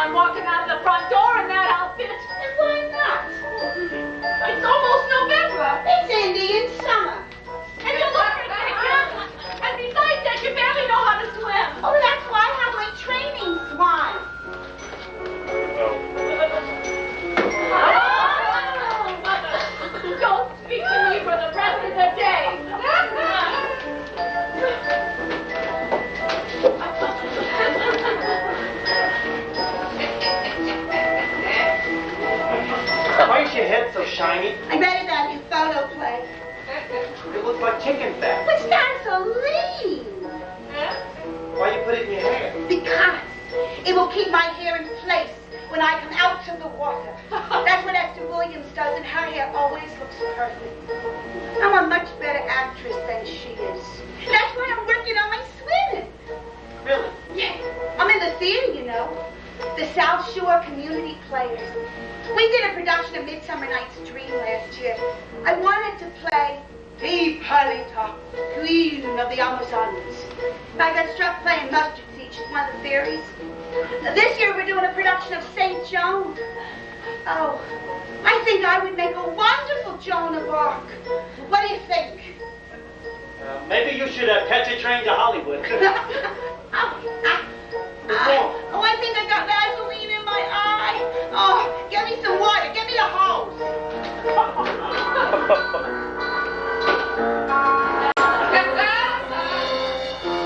B: I'm walking out of the front door in that outfit.
A: And why not?
B: It's almost November.
A: It's Indian summer.
B: And you look ridiculous. And besides that, you barely know how to swim.
A: Oh, that's why I have my training swan.
B: Don't speak to me for the rest of the day.
C: Why is your head so shiny?
A: I read about your photo play.
C: It looks like chicken fat.
A: What's Vaseline?
C: Why you put it in your hair?
A: Because it will keep my hair in place when I come out of the water. That's what Esther Williams does, and her hair always looks perfect. I'm a much better actress than she is. That's why I'm working on my swimming.
C: Really?
A: Yeah, I'm in the theater, you know. The South Shore Community Players. We did a production of Midsummer Night's Dream last year. I wanted to play the Palita, Queen of the Amazons. I got struck playing Mustard Seed. She's one of the fairies. This year we're doing a production of St. Joan. Oh, I think I would make a wonderful Joan of Arc. What do you think?
C: Maybe you should catch a train to Hollywood.
A: Oh, I think I got Vaseline in my eye. Oh, get me some water. Get me a hose.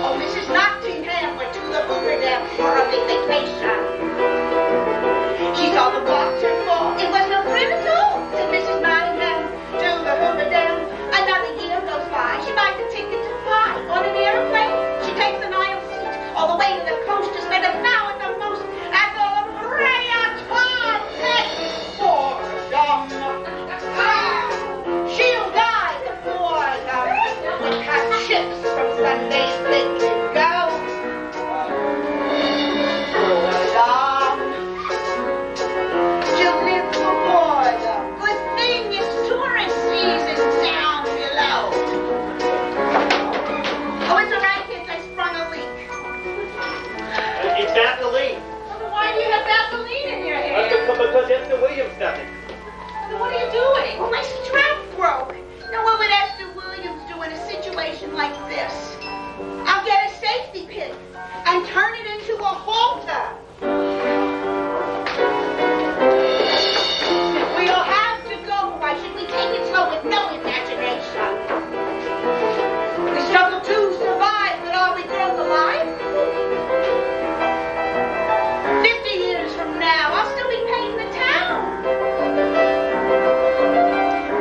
A: Oh, Mrs. Nottingham went to the Hoover Dam for a big vacation. She saw the water fall. It was no thrill at all, said Mrs. Nottingham. To the Hoover Dam. Another year goes by. She buys a ticket to fly on an airplane. She takes an aisle seat all the way to the coast to spend an hour at the most at the Brea Tom for she'll die before the cut chips from Sunday's thing to go. She'll live before the good thing is tourist season down below. Oh, it's all right, kids. I sprung a leak.
C: It's Vaseline.
B: Why do you have Vaseline in your hair?
C: Because Esther Williams does it.
B: Then what are you doing?
A: Well, my strap broke. Now, what would Esther Williams do in a situation like this? I'll get a safety pin and turn it into a halter. If we all have to go, why should we take it slow with no imagination? We struggle to survive, but are we girls alive? 50 years from now, I'll still be painting the town.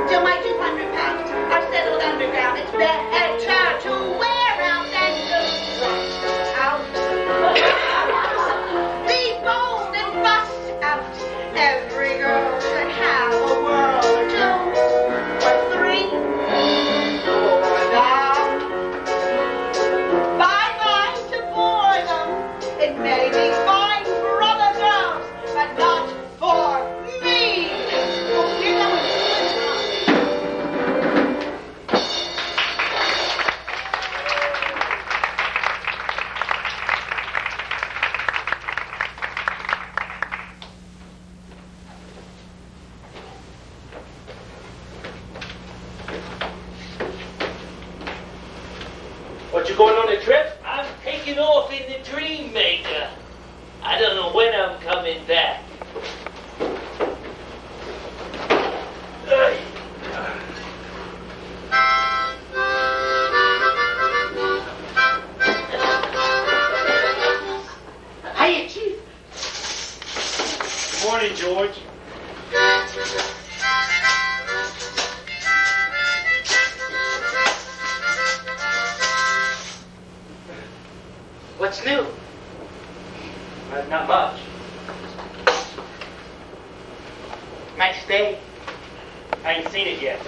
A: Till my 200 pounds are settled underground, it's better to wear out than to rust out. Be bold and bust out. Every girl should have a world or two, or three, or down. Bye-bye to boredom. It may be fine for other girls, but not for me. Oh, you know it's
C: What, you going on a trip?
D: I'm taking off in the Dream Maker. I don't know when I'm coming back.
F: Hiya, Chief.
C: Morning, George.
F: What's new?
C: Not much.
F: Nice day.
C: I ain't seen it yet.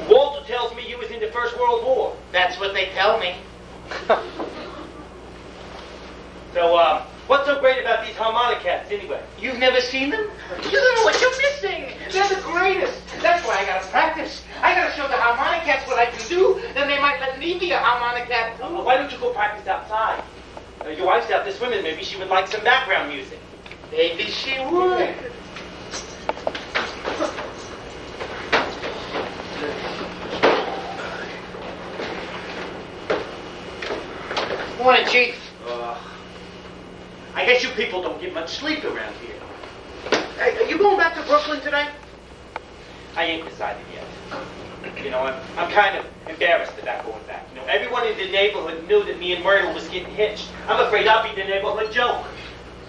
C: Walter tells me you was in the First World War.
F: That's what they tell me.
C: So, what's so great about these harmonica cats, anyway?
F: You've never seen them? You don't know what you're missing. They're the greatest. That's why I gotta practice. I gotta show the harmonica guess what I can do. Then they might let me be a harmonica.
E: Why don't you go practice outside? Your wife's out there swimming. Maybe she would like some background music.
F: Maybe she would. Morning, Chief.
E: I guess you people don't get much sleep around here. Hey, are you going back to Brooklyn today? I ain't decided yet. You know, I'm kind of embarrassed about going back. You know, everyone in the neighborhood knew that me and Myrtle was getting hitched. I'm afraid I'll be the neighborhood joke.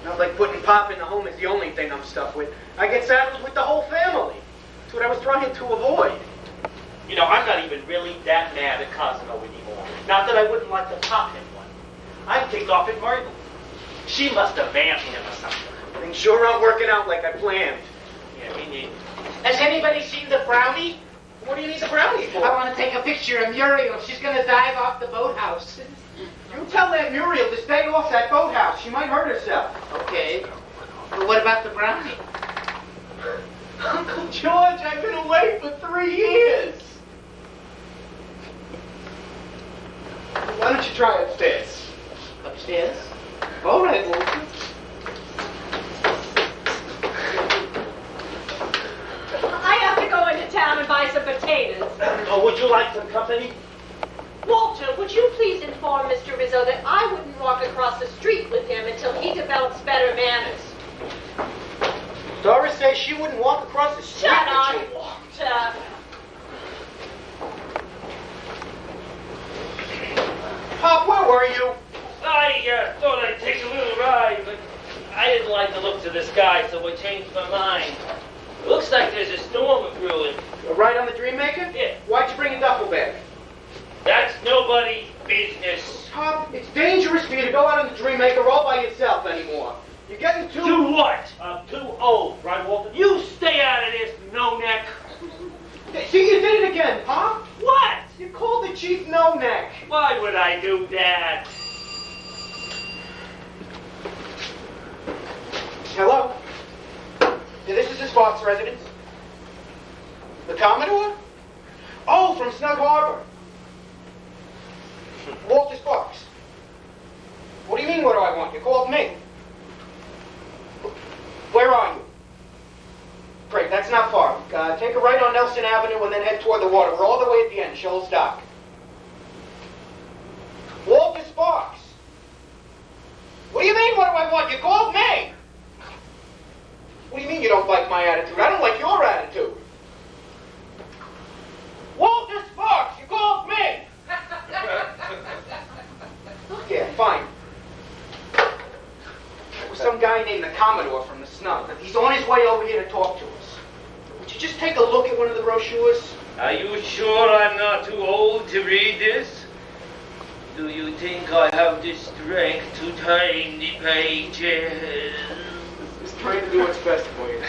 C: Not like putting Pop in the home is the only thing I'm stuck with. I get saddled with the whole family. That's what I was trying to avoid.
E: You know, I'm not even really that mad at Cosmo anymore. Not that I wouldn't like to pop him one. I'm ticked off at Myrtle. She must have vamped him or something.
C: Things sure aren't working out like I planned.
E: Yeah, me neither.
F: Has anybody seen the brownie?
C: What do you need the brownie for?
F: I want to take a picture of Muriel. She's going to dive off the boathouse.
C: You tell that Muriel to stay off that boathouse. She might hurt herself.
F: Okay. But what about the brownie?
C: Uncle George, I've been away for 3 years. Why don't you try upstairs?
F: Upstairs?
C: All right, Walter.
B: I have to go into town and buy some potatoes.
E: Oh, would you like some company?
B: Walter, would you please inform Mr. Rizzo that I wouldn't walk across the street with him until he develops better manners?
C: Doris says she wouldn't walk across the street
B: Shut
C: with
B: up,
C: you.
B: Walter.
C: Pop, where were you?
D: I thought I'd take a little ride, but I didn't like the looks of the sky, so I changed my mind. It looks like there's a storm brewing.
C: A ride on the Dreammaker?
D: Yeah.
C: Why'd you bring a duffel bag?
D: That's nobody's business.
C: Pop, it's dangerous for you to go out on the Dreammaker all by yourself anymore. You're getting too...
D: Do what? I'm too old, right, Walter? You stay out of this, no-neck.
C: See, you did it again, Pop.
D: What?
C: You called the chief no-neck.
D: Why would I do that?
C: Hello? Yeah, this is the Sparks residence. The Commodore? Oh, from Snug Harbor. Walter Sparks. What do you mean, what do I want? You called me. Where are you? Great, that's not far. Take a right on Nelson Avenue and then head toward the water. We're all the way at the end, Shoals Dock. Walter Sparks. What do you mean, what do I want? You called me. What do you mean you don't like my attitude? I don't like your attitude. Walter Sparks, you called me. Yeah, fine. There was some guy named the Commodore from the Snug. He's on his way over here to talk to us. Would you just take a look at one of the brochures?
D: Are you sure I'm not too old to read this? Do you think I have the strength to turn the pages?
C: He's trying to do what's best for you.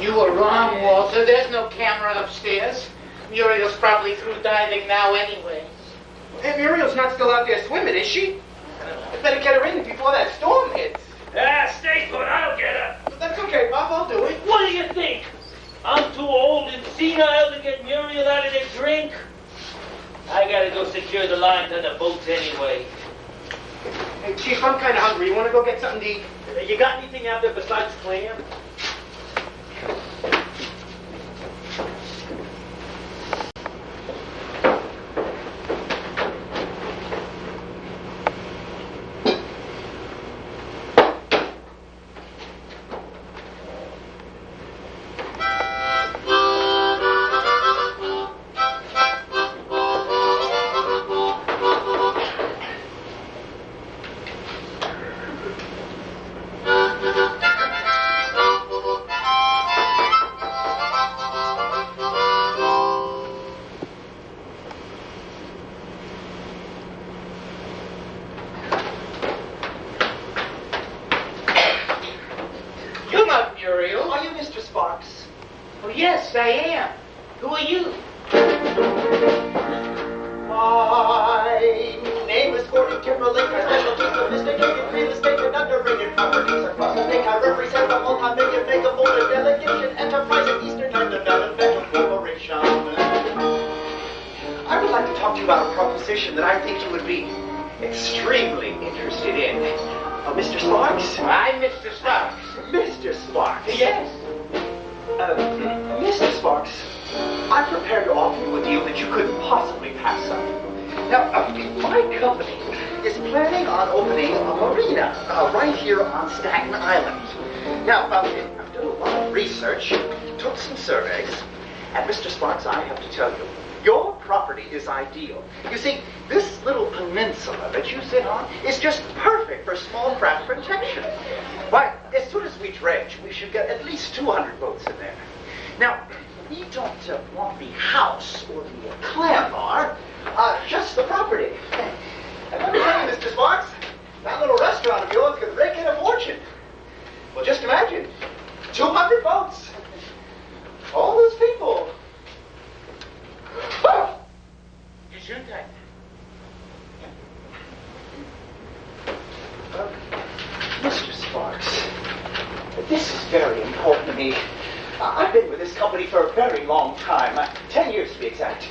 F: You were wrong, Walter. There's no camera upstairs. Muriel's probably through diving now anyway.
C: Hey, Muriel's not still out there swimming, is she? I better get her in before that storm hits.
D: Stay put, I'll get her.
C: But that's okay, Bob, I'll do it.
D: What do you think? I'm too old and senile to get Muriel out of the drink? I gotta go secure the lines on the boats anyway.
C: Hey, Chief, I'm kind of hungry. You want to go get something to eat?
E: You got anything out there besides clam?
C: like to talk to you about a proposition that I think you would be extremely interested in. Mr. Sparks?
F: I'm Mr. Sparks.
C: Mr. Sparks?
F: Yes.
C: Mr. Sparks, I'm prepared to offer you a deal that you couldn't possibly pass up. Now, my company is planning on opening a marina right here on Staten Island. Now, I've done a lot of research, took some surveys, and Mr. Sparks, I have to tell you, your property is ideal. You see, this little peninsula that you sit on is just perfect for small craft protection. But as soon as we dredge, we should get at least 200 boats in there. Now, we don't want the house or the clam bar, just the property. And let me tell you, Mr. Sparks, that little restaurant of yours could rake in a fortune. Well, just imagine, 200 boats, all those people.
F: Gesundheit.
C: Mr. Sparks, this is very important to me. I've been with this company for a very long time, 10 years to be exact.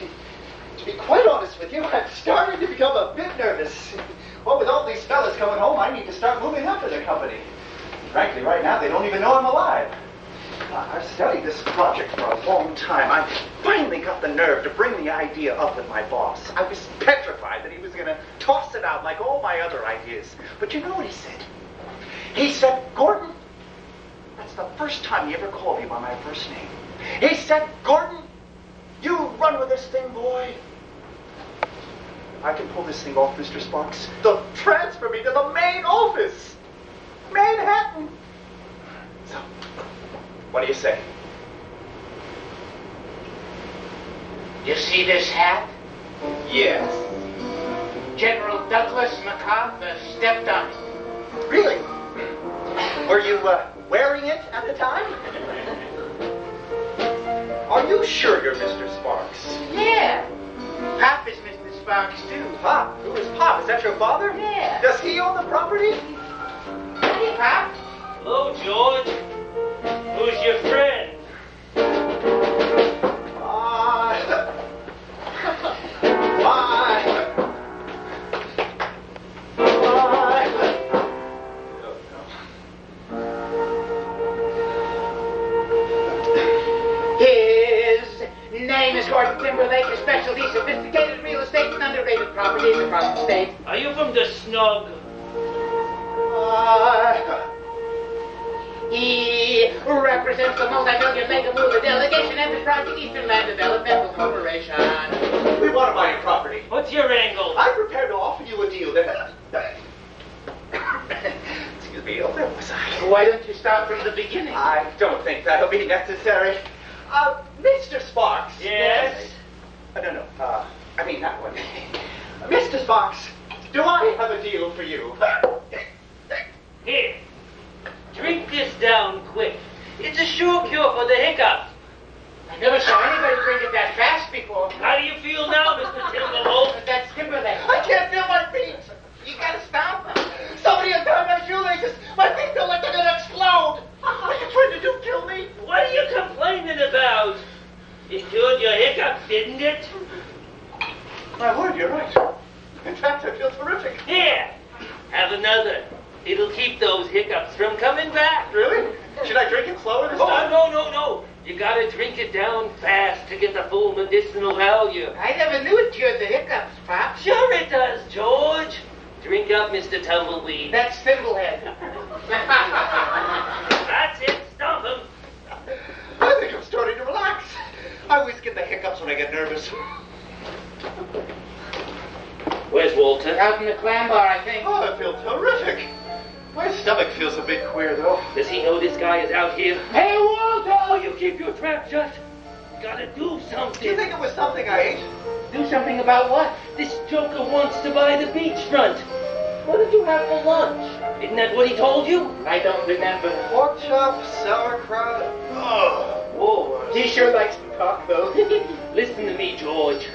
C: To be quite honest with you, I'm starting to become a bit nervous. Well, with all these fellas coming home, I need to start moving up in the company. Frankly, right now, they don't even know I'm alive. I've studied this project for a long time. I finally got the nerve to bring the idea up with my boss. I was petrified that he was going to toss it out like all my other ideas. But you know what he said? He said, Gordon, that's the first time he ever called me by my first name. He said, Gordon, you run with this thing, boy. If I can pull this thing off, Mr. Sparks, they'll transfer me to the main office. Manhattan. So, what do you say?
F: You see this hat?
C: Yes.
F: General Douglas MacArthur stepped on it.
C: Really? Were you wearing it at the time? Are you sure you're Mr. Sparks?
F: Yeah. Pop is Mr. Sparks, too.
C: Pop? Who is Pop? Is that your father?
F: Yeah.
C: Does he own the property?
F: Hey, Pop.
D: Hello, George. Who's your friend?
F: His name is Gordon Timberlake. His specialty, sophisticated real estate and underrated properties across the state.
D: Are you from the snug?
F: He represents the multi-million mega mover delegation enterprise Eastern Land Developmental Corporation.
C: We want to buy your property.
D: What's your angle?
C: I'm prepared to offer you a deal that... Excuse me, where was I?
F: Why don't you start from the beginning?
C: I don't think that'll be necessary. Mr. Sparks.
D: Yes?
C: No. I mean that one. Mr. Sparks, do I have a deal for you?
D: Here. Drink this down quick. It's a sure cure for the hiccups.
F: I never saw anybody drink it that fast before.
D: How do you feel now, Mr. Timberwolf?
F: That's Timberlake.
C: I can't feel my feet.
F: You gotta stop them.
C: Somebody untie my shoelaces. My feet feel like they're gonna explode. Are you trying to kill me?
D: What are you complaining about? It cured your hiccups, didn't it?
C: My word, you're right. In fact, I feel terrific.
D: Here, have another. It'll keep those hiccups from coming back.
C: Really? Should I drink it slower this
D: Oh,
C: time?
D: no. You gotta drink it down fast to get the full medicinal value.
F: I never knew it cured the hiccups, Pop.
D: Sure it does, George. Drink up, Mr. Tumbleweed.
F: That's Thimblehead.
D: That's it. Stomp him.
C: I think I'm starting to relax. I always get the hiccups when I get nervous.
D: Where's Walter?
F: Out in the clam bar, I think.
C: Oh, I feel terrific. My stomach feels a bit queer, though.
D: Does he know this guy is out here?
F: Hey, Walter!
D: Oh, you keep your trap shut. Gotta do something.
C: Do you think it was something I ate?
F: Do something about what?
D: This joker wants to buy the beachfront. What did you have for lunch? Isn't that what he told you?
F: I don't remember.
C: Pork chop, sauerkraut. Oh, Woolworths.
F: He sure likes to talk, though.
D: Listen to me, George.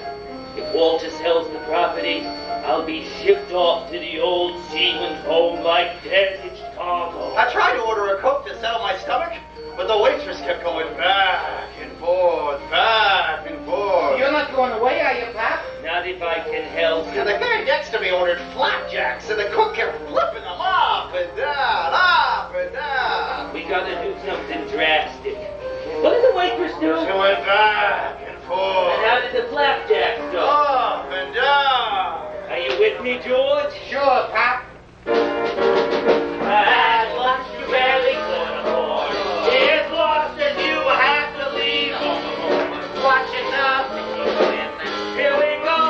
D: If Walter sells the property, I'll be shipped off to the old seaman's home like damaged cargo.
C: I tried to order a Coke to settle my stomach, but the waitress kept going back and forth, back and forth.
F: You're not going away, are you, Pop?
D: Not Not if I can help.
C: And the guy next to me ordered flapjacks, and the cook kept flipping them up and down, up and down.
D: We gotta do something drastic. What did the waitress do?
C: She went back and forth,
D: And how did the flapjacks go?
C: up and down.
D: Are you with me, George?
F: Sure, Pop.
D: At once you barely could afford. It's lost and you have to leave home. Watching nothing you win. Here we go,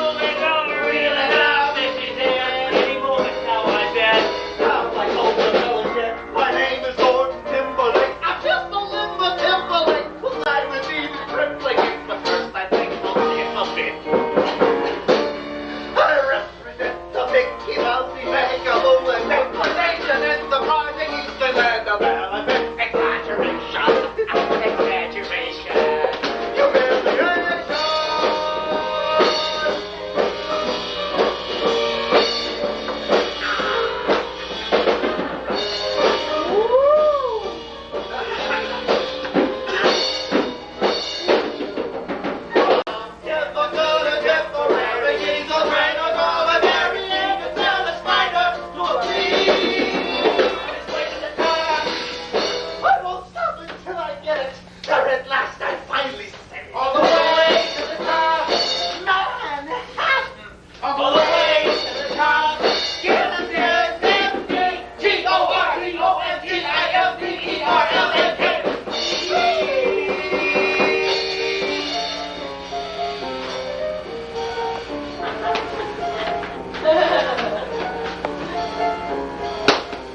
D: reeling out. This is it. Any moment now, I bet. Sounds like old fella said.
C: My name is Lord Timberlake. I'm just a limber Timberlake. Cause I was even crippling. It's the first I think I'll see a bit. I represent the Mickey Mousey Magaloo and nation in the rising eastern land of elephant. Exaggeration. Exaggeration. Humiliation. I won't stop until I get it. There at last I finally said it. All the way to the top. Manhattan. All the way to the top. Get us there.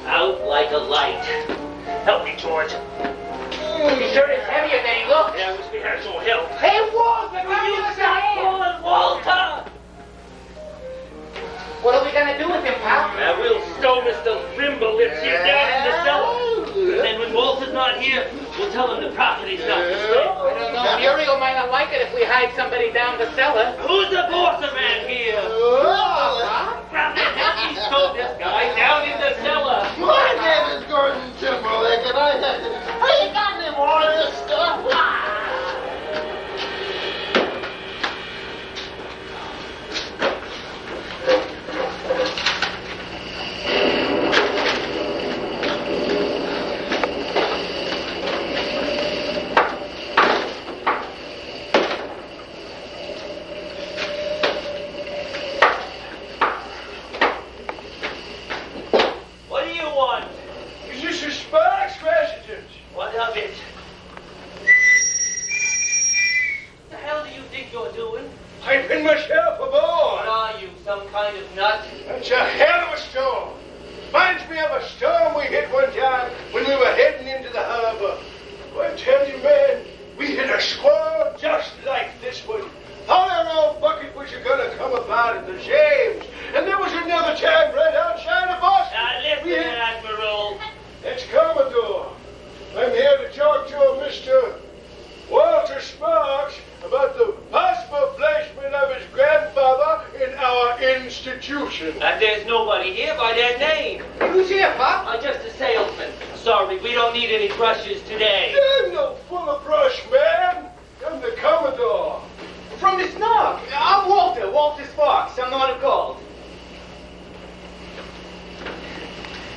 D: Out like a light. Help me, George.
F: He sure is heavier than he looks.
D: Yeah, I wish we had some help.
F: Hey, Walter,
D: Will you stop calling Walter?
F: What are we gonna do with him, Pop?
D: We'll stow Mr. Thimblelips here down in the cellar. And then when Walter's not here, we'll tell him the property's not for sale.
F: I don't know. Muriel might not like it if we hide somebody down the cellar.
D: Who's the boss around here? Grab that help me stow this guy down in the cellar.
C: My name is Gordon Timberlake, and I ain't got any more of this stuff.
D: What do you want?
C: Is this a Sparks residence?
D: What of it? What the hell do you think you're doing?
C: Piping myself
D: What
C: aboard.
D: are you, some kind of nut?
C: That's a hell of a storm. Reminds me of a storm we hit one time when we were heading into the harbor. I tell you, man, we hit a squall just like this one. Thought our old bucket was gonna come about at the James. And there was another time right outside of Boston.
D: Now listen, Admiral.
C: It's Commodore. I'm here to talk to Mr. Walter Sparks about the possible placement of his grandfather in our institution.
D: And there's nobody here by that name.
F: Who's here, Pop?
D: I'm just a salesman. Sorry, we don't need any brushes today.
C: I'm no full of brush, man. I'm the Commodore.
G: From the Snark. I'm Walter Sparks. I'm the one who called.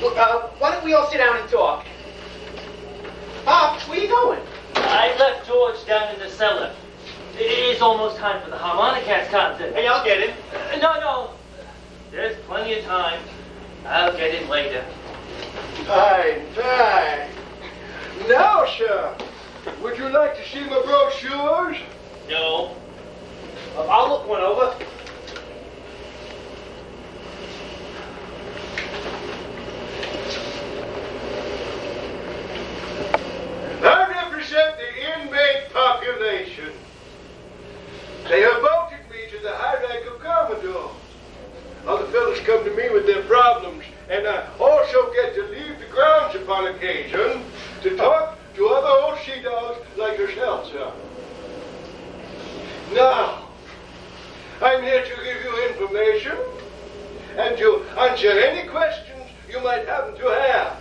G: Look, why don't we all sit down and talk? Pop, where you going?
D: I left George down in the cellar. It is almost time for the Harmonicats concert.
G: Hey, I'll get him.
D: No. There's plenty of time. I'll get it later.
C: Fine. Now, sir, would you like to see my brochures?
D: No.
G: I'll look one over.
C: I represent the inmate population. They have voted me to the high rank of Commodore. Other fellows come to me with their problems, and I also get to leave the grounds upon occasion to talk to other old sea dogs like yourself, sir. Now, I'm here to give you information and to answer any questions you might happen to have.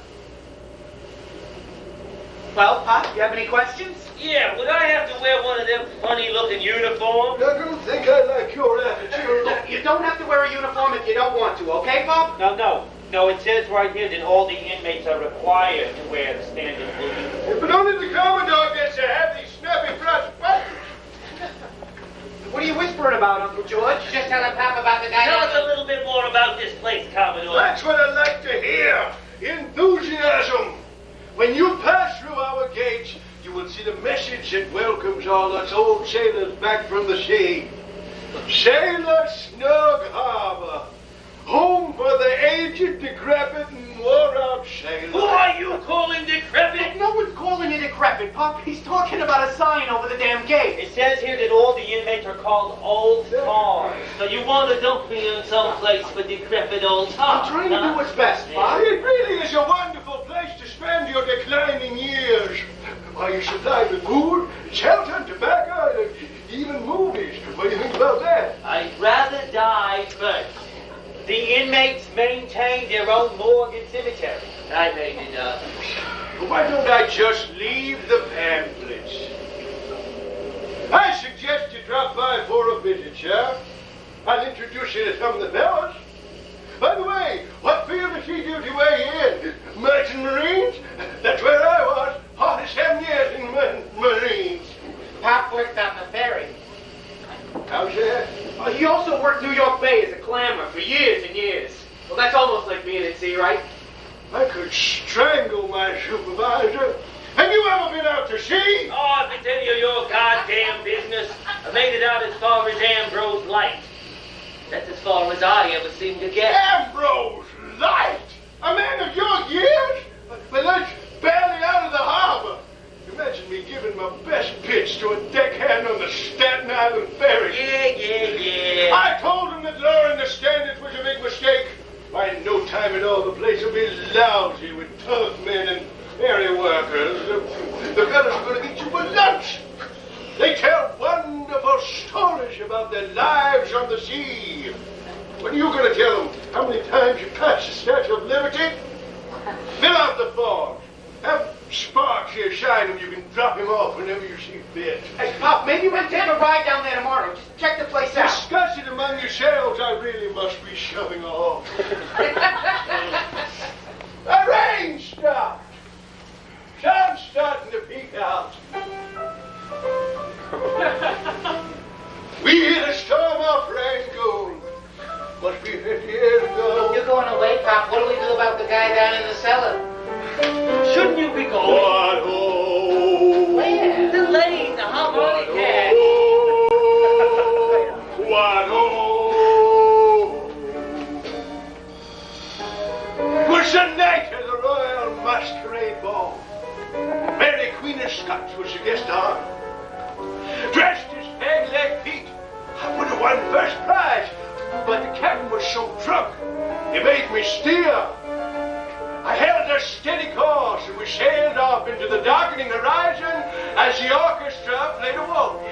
G: Well, Pop, you have any questions?
D: Yeah, would I have to wear one of them funny-looking uniforms?
C: I don't think I like your attitude.
G: don't have to wear a uniform if you don't want to, okay, Pop?
D: No, it says right here that all the inmates are required to wear the standard blue.
C: But only the Commodore gets to have these snappy brass buttons.
G: What are you whispering about, Uncle George?
F: Just telling Pop about the guy.
D: Tell us a little bit more about this place, Commodore.
C: That's what I like to hear. Enthusiasm. When you pass through our gates, you will see the message that welcomes all us old sailors back from the sea. Sailor Snug Harbor. Home for the aged, decrepit, and wore-out sailor.
D: Who are you calling decrepit?
G: No one's calling it decrepit, Pop. He's talking about a sign over the damn gate.
D: It says here that all the inmates are called old tars. So you want to dump me in some place for decrepit old tars?
G: I'm trying to do what's best, Pop.
C: It really is a wonderful place to spend your declining years. Why, you supplied with food, shelter, tobacco, and even movies. What do you think about that?
D: I'd rather die first. The inmates maintain their own morgue and cemetery. I made it up.
C: Why don't I just leave the pamphlets? I suggest you drop by for a visit, sir. I'll introduce you to some of the fellas. By the way, what field did she do to way in? Merchant Marines? That's where I was. 47 years in Marines.
F: Pop worked on the ferry.
C: How's that?
G: He also worked New York Bay as a clammer for years and years. Well, that's almost like being at sea, right?
C: I could strangle my supervisor. Have you ever been out to sea?
D: Oh, I can tell you your goddamn business. I made it out as far as Ambrose Light. That's as far as I ever seem to get.
C: Ambrose Light! A man of your years? But that's barely out of the harbor. Imagine me giving my best pitch to a deckhand on the Staten Island ferry.
D: Yeah.
C: I told him that lowering the standards was a big mistake. Why, in no time at all, the place will be lousy with tug men and ferry workers. The fellas are going to get you for lunch. They tell wonderful stories about their lives on the sea. When are you going to tell them how many times you passed the Statue of Liberty? Fill out the form. Have Sparks here sign him. You can drop him off whenever you see fit.
G: Hey, Pop, maybe we can take a ride down there tomorrow. Just check the place out.
C: Discuss it among yourselves. I really must be shoving off. The rain stopped. Sun's starting to peek out. We hit a storm off Rangoon. Must be 50 years ago.
F: You're going away, Pop. What do we do about the guy down in the cellar?
D: Shouldn't you be going?
C: What ho?
F: Where?
D: The lane, the harmonic head.
C: What ho? It was the night of the Royal Masquerade Ball. Mary Queen of Scots was the guest of honor. Dressed as peg-leg Pete, I would have won first prize, but the captain was so drunk, he made me steer. I held a steady course, and we sailed off into the darkening horizon as the orchestra played a waltz.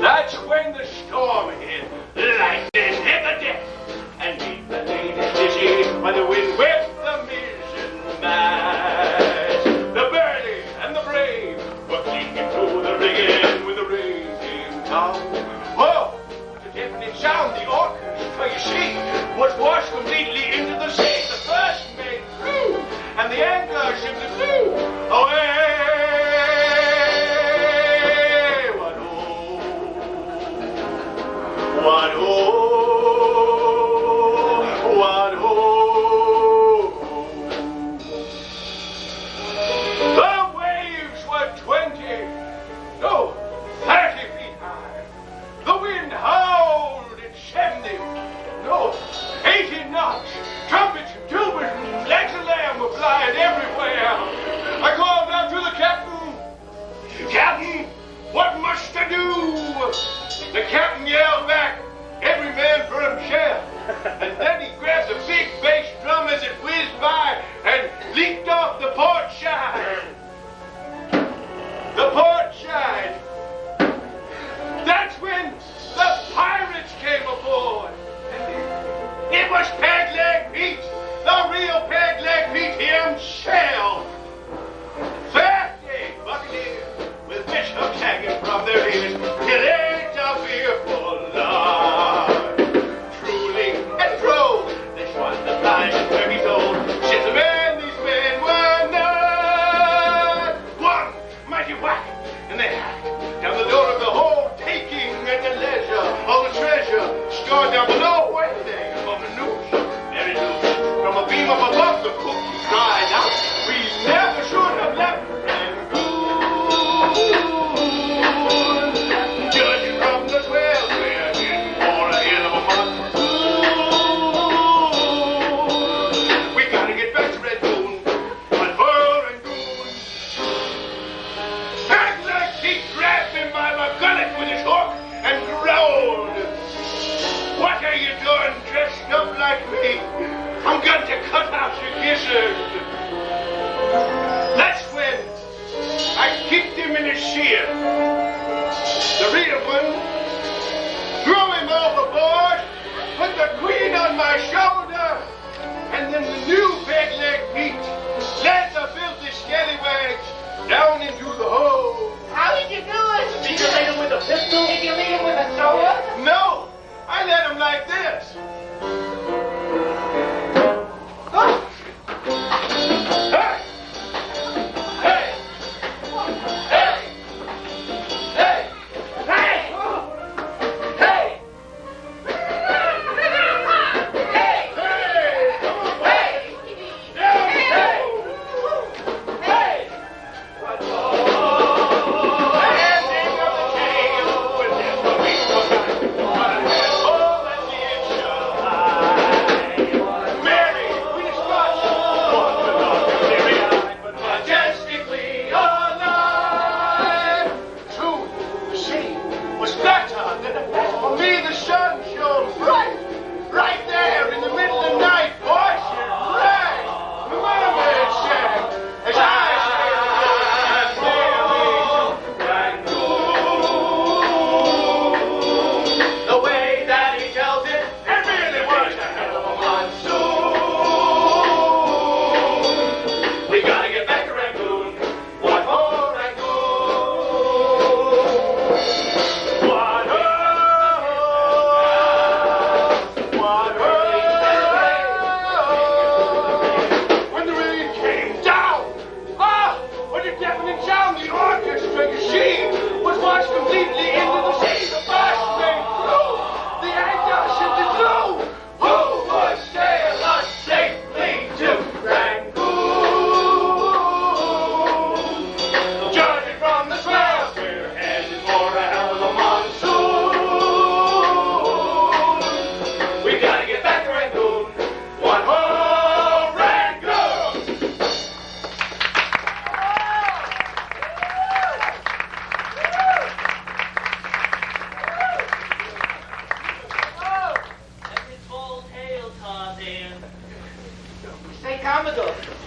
C: That's when the storm hit, lightning hit the deck, and beat the ladies dizzy by the wind whipped the mizzen mast. The burly and the brave were clinging to the rigging when the rain came down. Oh, the deafening sound, the orchestra, you see, was washed completely into the sea. The first mate flew, and the anchor shifted flew away. What oh, what oh. The waves were 20, no, 30 feet high. The wind howled at 70, no, 80 knots. Trumpets and tubas and legs of lamb were flying everywhere. I called out to the captain. Captain, what must I do? The captain yelled back, every man for himself. And then he grabbed a big bass drum as it whizzed by and leaped off the port side. The port side. That's when the pirates came aboard. It was Peg-Leg Pete, the real Peg-Leg Pete himself. 30 buccaneers with fish hooks hanging from their ears. It ain't a fearful love. saw down below. Wait there, from the news. Very news. From a beam up above, the cookie cried out. We never should have left Rangoon. Judging from the swell, we're in for a hell of a month. We gotta get back to Rangoon. But for Rangoon. Hagler keep grabbing by my gullet with his hook and growled. What are you doing dressed up like me? I'm going to cut out your gizzard. That's when I kicked him in his shear. The rear one, threw him overboard, put the queen on my shoulder, and then the new peg-leg Pete led the filthy scallywag down into the hole.
G: How did you do it? Did you lead him with a pistol? Did you lead him with a sword?
C: No, I led him like this.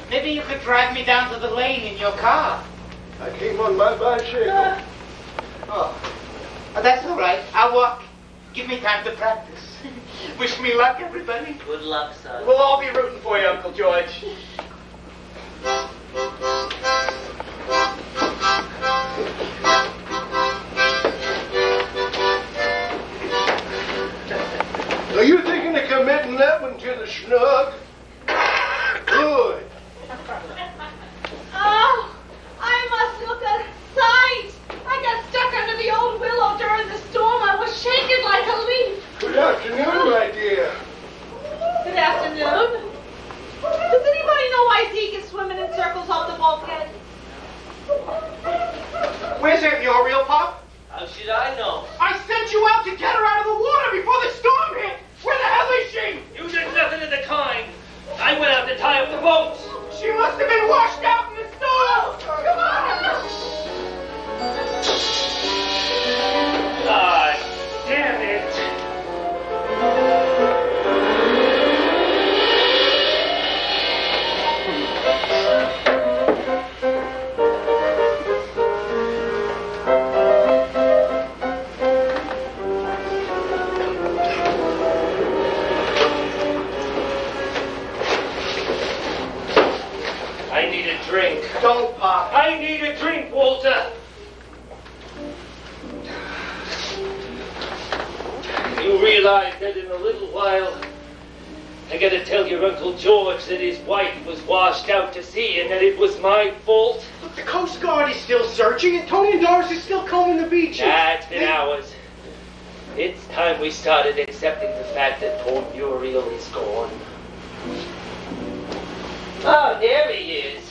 F: Maybe you could drive me down to the lane in your car.
C: I came on my bicycle.
F: Oh, that's all right. I'll walk. Give me time to practice. Wish me luck, everybody.
D: Good luck, son.
G: We'll all be rooting for you, Uncle George.
C: Are you thinking of committing that one to the snug? Good.
B: Oh, I must look a sight. I got stuck under the old willow during the storm. I was shaking like a leaf.
C: Good afternoon, my dear.
B: Good afternoon. Does anybody know why Zeke is swimming in circles off the bulkhead?
G: Where's Aunt Muriel, Pop?
D: How should I know?
G: I sent you out to get her out of the water before the storm hit. Where the hell is she?
D: You did nothing of the kind. I went out to tie up the boats.
G: She must have been washed out in the storm. Come on.
D: Ah, damn it. I need a drink.
G: Don't, Pop.
D: I need a drink, Walter. You realize that in a little while, I gotta tell your Uncle George that his wife was washed out to sea and that it was my fault?
G: Look, the Coast Guard is still searching, and Tony and Doris is still combing the beaches.
D: Nah, it's been hours. It's time we started accepting the fact that poor Muriel is gone. Oh, there he is.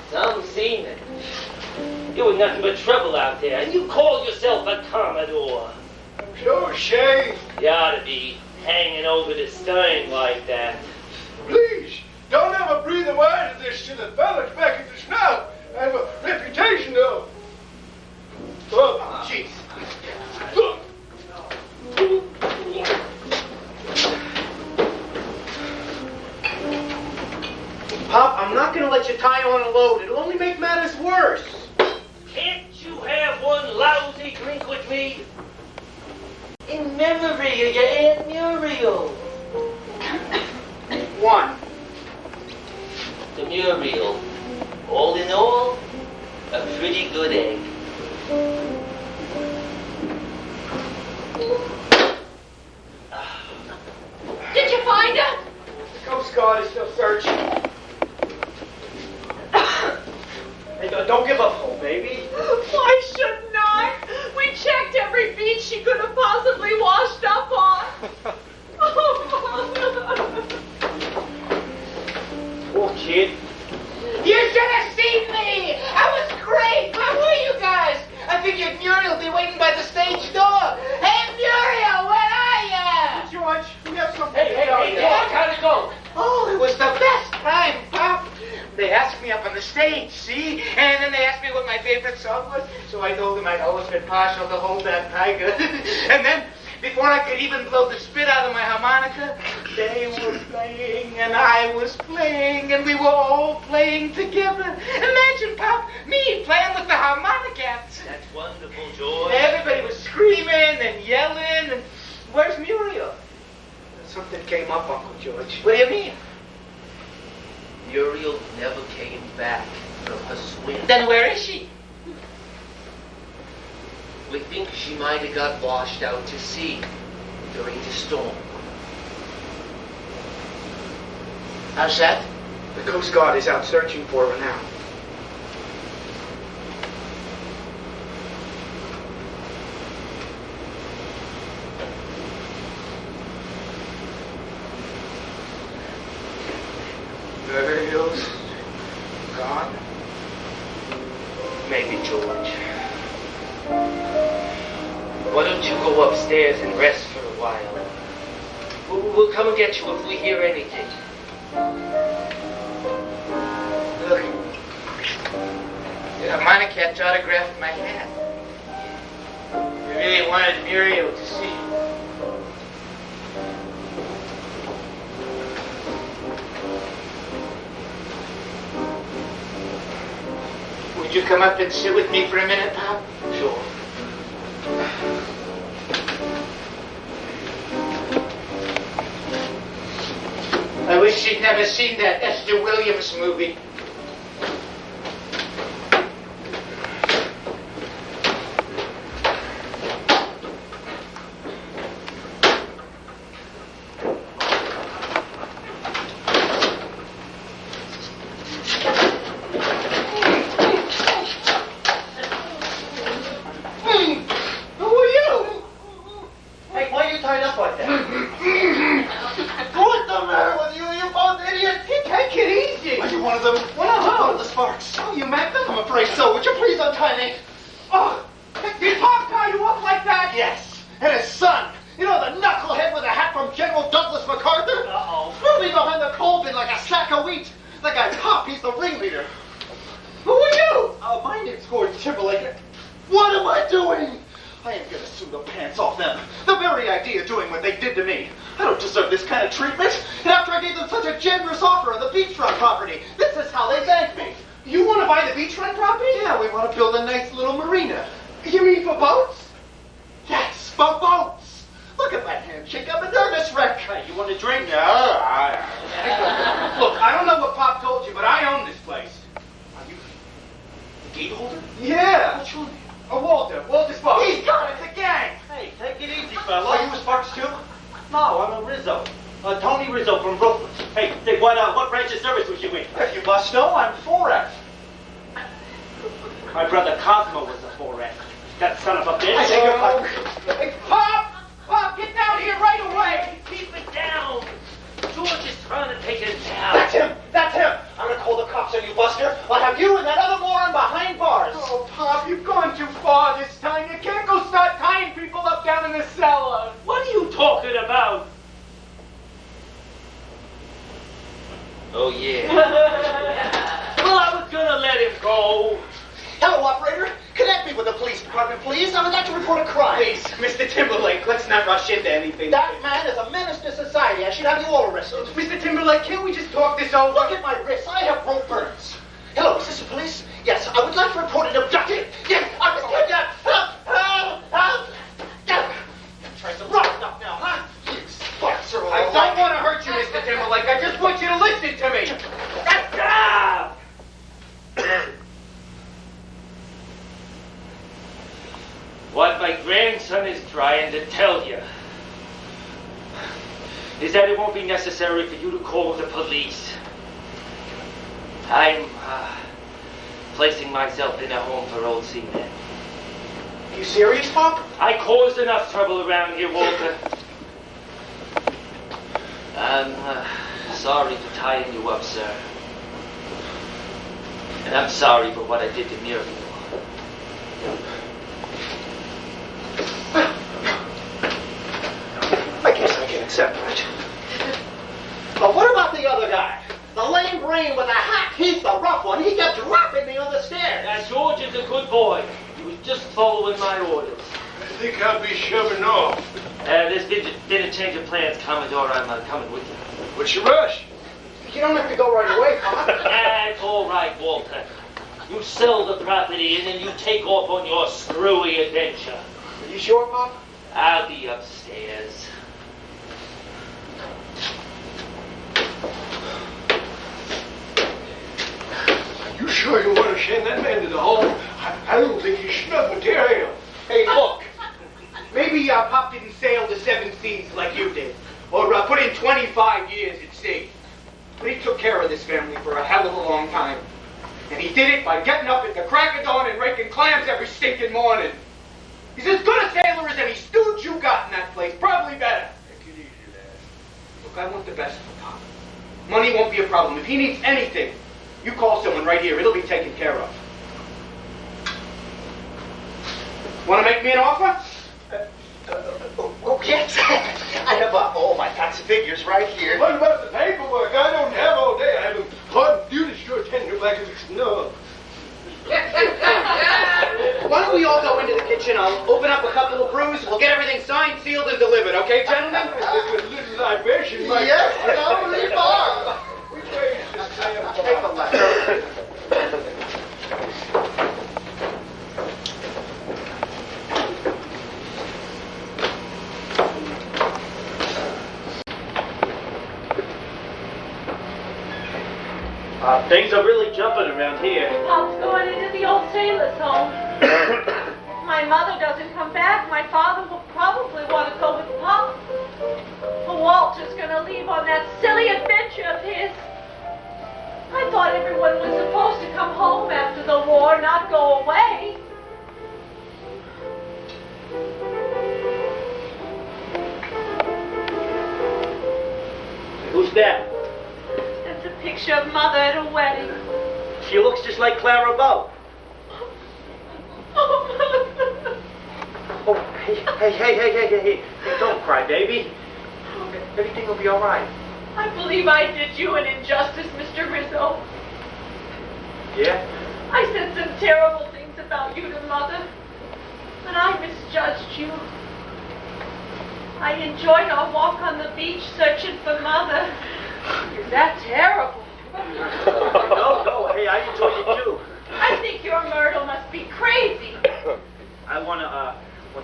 D: Some seaman. You were nothing but trouble out there, and you call yourself a Commodore.
C: Sure, Shay.
D: You ought to be hanging over the stern like that.
C: Please, don't ever breathe a word of this to the fellas back at the snout. I have a reputation, though. Oh, jeez.
G: Pop, I'm not going to let you tie on a load. It'll only make matters worse.
D: Can't you have one lousy drink with me? In memory of your Aunt Muriel.
G: One.
D: The Muriel. All in all, a pretty good egg.
B: Did you find her?
G: The Coast Guard is still searching. Hey, don't give up hope, baby.
B: Why shouldn't I? We checked every beach she could have possibly washed up on.
G: Poor kid.
F: You should have seen me! I was great! Where were you guys? I figured Muriel would be waiting by the stage door. Hey, Muriel, where are ya?
G: George, we have something
D: Hey,
G: to
D: hey,
G: tell
D: hey,
G: you.
D: Doc, how'd it go?
F: Oh, it was the best time, Pop. They asked me up on the stage, see? And then they asked me what my favorite song was. So I told them I'd always been partial to Hold That Tiger. And then, before I could even blow the spit out of my harmonica, they were playing and I was playing and we were all playing together. Imagine, Pop, me playing with the harmonicans.
D: That's wonderful, George.
F: Everybody was screaming and yelling. And where's Muriel?
G: Something came up, Uncle George.
F: What do you mean?
D: Muriel never came back from her swim.
F: Then where is she?
D: We think she might have got washed out to sea during the storm.
F: How's that?
G: The Coast Guard is out searching for her now. Muriel's gone.
D: Maybe, George. Why don't you go upstairs and rest for a while? We'll come and get you if we hear anything.
F: Look. The harmonicans autographed my hat. I really wanted Muriel to see. Would you come up and sit with me for a minute, Pop?
D: Sure.
F: I wish she'd never seen that Esther Williams movie.
G: Who are you? Hey, why are you tied up like that? What the matter with you? You both idiots? Take it easy. Are you one of them? One of the Sparks. Oh, you met them? I'm afraid so. Would you please untie me? Oh, did Pop tie you up like that? Yes. And his son. You know the knucklehead with a hat from General Douglas MacArthur?
D: Uh-oh.
G: Threw me behind the coal bin like a sack of wheat. That guy Pop, he's the ringleader. Who are you? My name's Gordon Timberlake. What am I doing? I am gonna sue the pants off them. The very idea of doing what they did to me. I don't deserve this kind of treatment. And after I gave them such a generous offer on the beachfront property, this is how they thank me. You want to buy the beachfront property? Yeah, we want to build a nice little marina. You mean for boats? Yes, for boats. Look at that handshake. I'm a nervous wreck. Hey, you want a drink? No, Look, I don't know what Pop told you, but I own this place. Are you a gate holder? Yeah. What's your name? Walter Sparks. He's got it, the gang.
H: Hey, take it easy, fella. Are you a Sparks too? No, I'm a Rizzo. Tony Rizzo from Brooklyn. Hey, say, what branch of service was you in?
G: If you must know, I'm 4F.
H: My brother Cosmo was a 4F. That son of a bitch.
G: I beg your pardon. Hey, Pop!
D: Oh, yeah. Well, I was gonna let him go.
C: Hello, operator. Connect me with the police department, please. I would like to report a crime.
F: Please, Mr. Timberlake, let's not rush into anything.
C: That man is a menace to society. I should have you all arrested.
F: Mr. Timberlake, can't we just talk this over?
C: Look at my wrists. I have rope burns. Hello, is this the police? Yes, I would like to report an abduction. Yes, I was kidnapped. Help! Tries to rough up now, huh? You sparks are all
F: I don't want to hurt you, Mr. Timberlake. I just want you to listen to me.
D: What my grandson is trying to tell you is that it won't be necessary for you to call the police. I'm placing myself in a home for old seamen.
C: You serious, Pop?
D: I caused enough trouble around here, Walter. I'm sorry for tying you up, sir. And I'm sorry for what I did to Muriel.
C: I guess I can accept it. But what about the other guy? The lame brain with a hat. He's the rough one. He kept dropping me on the stairs.
D: Now, George is a good boy. He was just following my orders.
I: I think I'll be shoving off.
D: There's been a change of plans, Commodore. I'm coming with you.
I: What's your rush?
C: You don't have to go right away, Pop.
D: That's all right, Walter. You sell the property and then you take off on your screwy adventure.
C: Are you sure, Pop?
D: I'll be upstairs.
I: You sure you want to send that man to the home? I don't think he should have material.
F: Hey, look. Maybe Pop didn't sail the 7 seas like you did. Or put in 25 years at sea. But he took care of this family for a hell of a long time. And he did it by getting up at the crack of dawn and raking clams every stinking morning. He's as good a sailor as any stooge you got in that place. Probably better.
I: Take it easy, lad.
F: Look, I want the best for Pop. Money won't be a problem. If he needs anything, you call someone right here. It'll be taken care of. Want to make me an offer?
C: Oh, yes. I have all my facts and figures right here.
I: What about the paperwork? I don't have all day. I have a hard duty to attend to back of the snow.
F: Why don't we all go into the kitchen? I'll open up a couple of brews. We'll get everything signed, sealed, and delivered. Okay, gentlemen?
I: This little libation might...
C: Yes, no, leave on.
I: Which way is this damn
C: Take the left.
H: Things are really jumping around here.
B: Pop's going into the old sailor's home. My mother doesn't come back. My father will probably want to go with Pop. Walter's going to leave on that silly adventure of his. I thought everyone was supposed to come home after the war, not go away.
H: Who's that?
B: It's a picture of Mother at a wedding.
H: She looks just like Clara Bow. Oh, hey, don't cry, baby. Everything will be all right.
B: I believe I did you an injustice, Mr. Rizzo.
H: Yeah?
B: I said some terrible things about you to Mother, and I misjudged you. I enjoyed our walk on the beach searching for Mother. Is that terrible?
H: No, hey, I enjoyed it too.
B: I think your Myrtle must be crazy.
H: I wanna,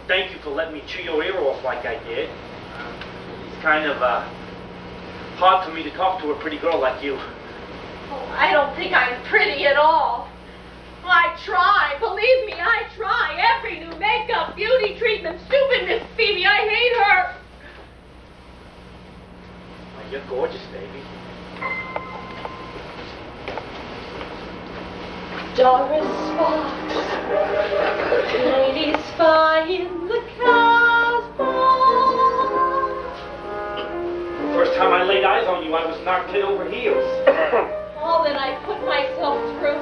H: thank you for letting me chew your ear off like I did. It's kind of, hard for me to talk to a pretty girl like you.
B: Oh, I don't think I'm pretty at all. I try, believe me, I try. Every new makeup, beauty treatment, stupid Miss Phoebe, I hate her.
H: Well, you're gorgeous, baby.
B: Doris Sparks, lady spy in the castle.
H: First time I laid eyes on you, I was knocked head over heels.
B: All that I put myself through.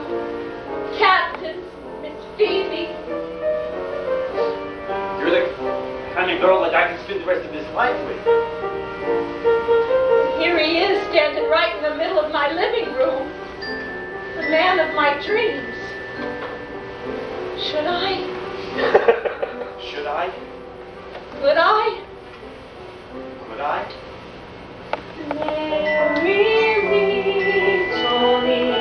B: Captain, Miss Phoebe.
H: You're the kind of girl that I can spend the rest of his life with.
B: Here he is, standing right in the middle of my living room. The man of my dreams. Should I?
C: Should I?
B: Could I?
C: Could I?
B: Marry me, Tony.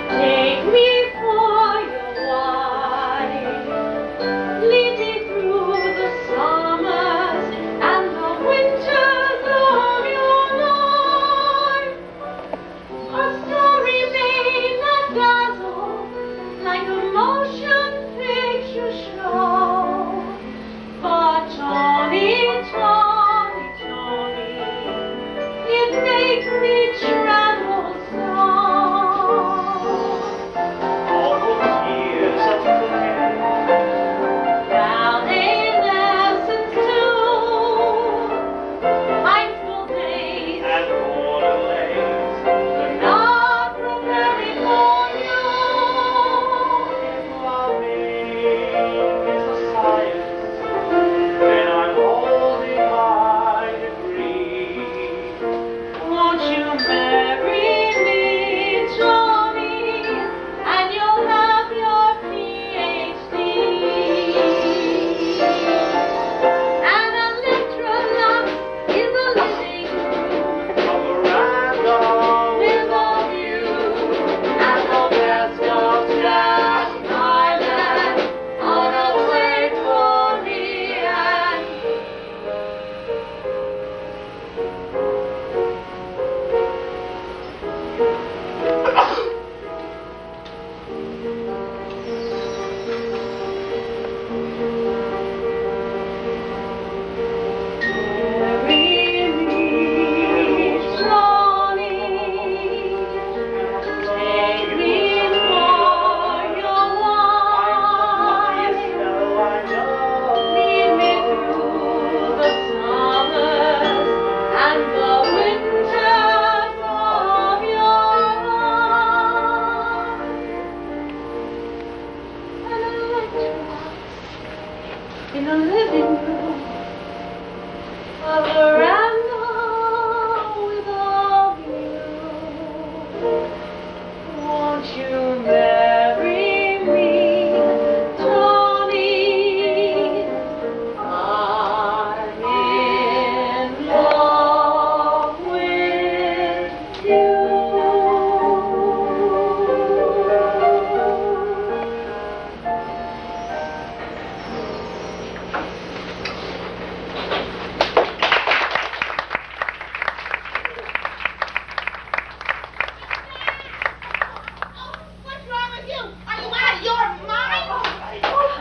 B: Take me for your wife. Lead me through the summers and the winters of your life. A story may not dazzle like a motion picture show, but Tony, it makes me tremble so.
C: All those years of cooking,
B: Ballet lessons too, mindful days,
C: and golden days.
B: but not preparing for you.
C: Loving is a science, and I'm holding my degree.
B: Won't you marry me, Tony, and you'll have your PhD? And Electrolux is a living room
C: A veranda
B: with a view and the best of Staten Island on a Lake Florian. Marry me, Tony. Take me for your wife. Lead me through the summers and the winters of your life. And Electrolux in a living room. A veranda with a view. Won't you marry me, Tony? I'm in love with you.
A: What's wrong with you? Are you out of your mind?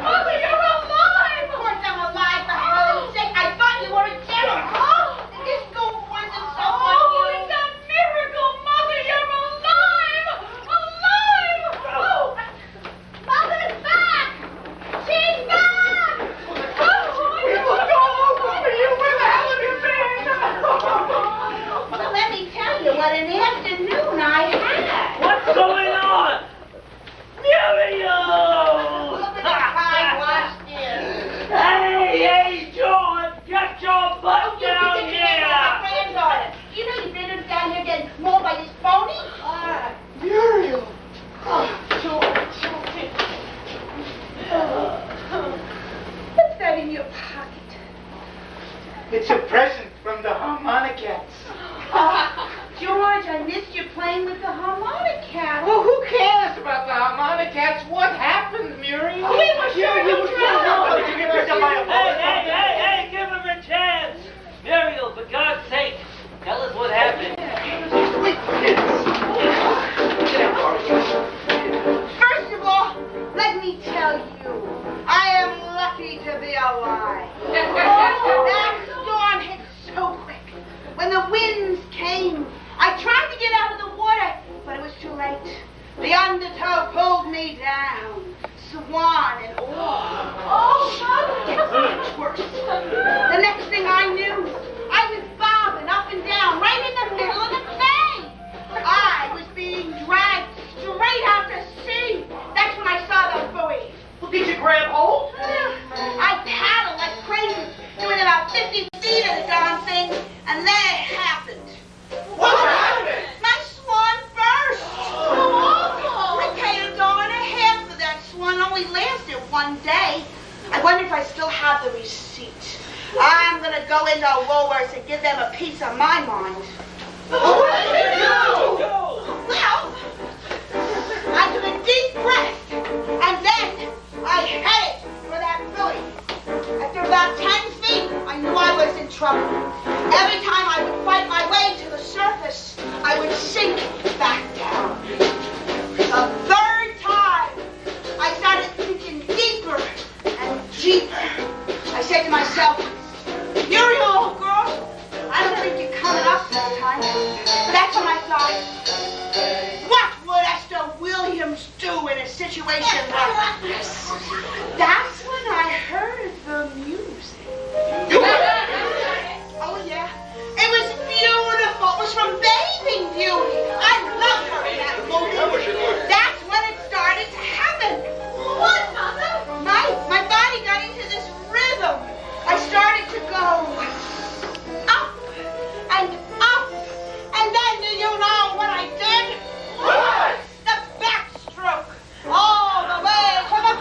B: Mother, you're alive!
A: Of course I'm alive, for heaven's sake. I thought you were a general. This school wasn't so on
B: Oh,
A: you.
B: it's a miracle, Mother! You're alive! Alive! Oh, Mother's back! She's back! What's all over you? Where the hell have you been?
A: Well, let me tell you what an afternoon I had.
D: What's going on? Muriel!
A: Look at the time washed in.
D: Hey, George, get your butt
A: You
D: down
A: think you're my
D: here!
A: granddaughter. You know your dinner's down here getting mauled by this phony?
F: Muriel!
A: What's that in your pocket?
F: It's a present from the harmonicats.
A: George, I missed you playing with the harmonica.
F: Well, who cares about the harmonicats? What happened, Muriel?
A: We were sure you were
F: Did you get picked up by a
D: Hey, give him a chance! Muriel, for God's sake, tell us what happened.
A: First of all, let me tell you, I am lucky to be alive. That storm hit so quick. When the winds came, I tried to get out of the water, but it was too late. The undertow pulled me down. Swan and all. It gets much worse. The next thing I knew, I was bobbing up and down right in the middle of the bay. I was being dragged straight out to sea. That's when I saw the buoys.
C: Well, did you grab hold?
A: I paddled like crazy, doing about 50 feet of the darn thing, and then it happened.
C: What
A: go into Woolworths and give them a piece of my mind.
E: What did you do?
A: Well, I took a deep breath, and then I headed for that buoy. After about 10 feet, I knew I was in trouble. Every time I would fight my way to the surface, I would sink back down. The third time, I started sinking deeper and deeper. I said to myself, Muriel, old girl, I don't think you're coming up this time. That's when I thought, what would Esther Williams do in a situation like this? That's when I heard the music. Oh, yeah. It was beautiful. It was from Bathing Beauty. I loved her in that movie. That's when it started to happen. What, Mother? My body got into this rhythm. I started to go up and up. And then do you know what I did?
E: What?
A: The backstroke. All the way to the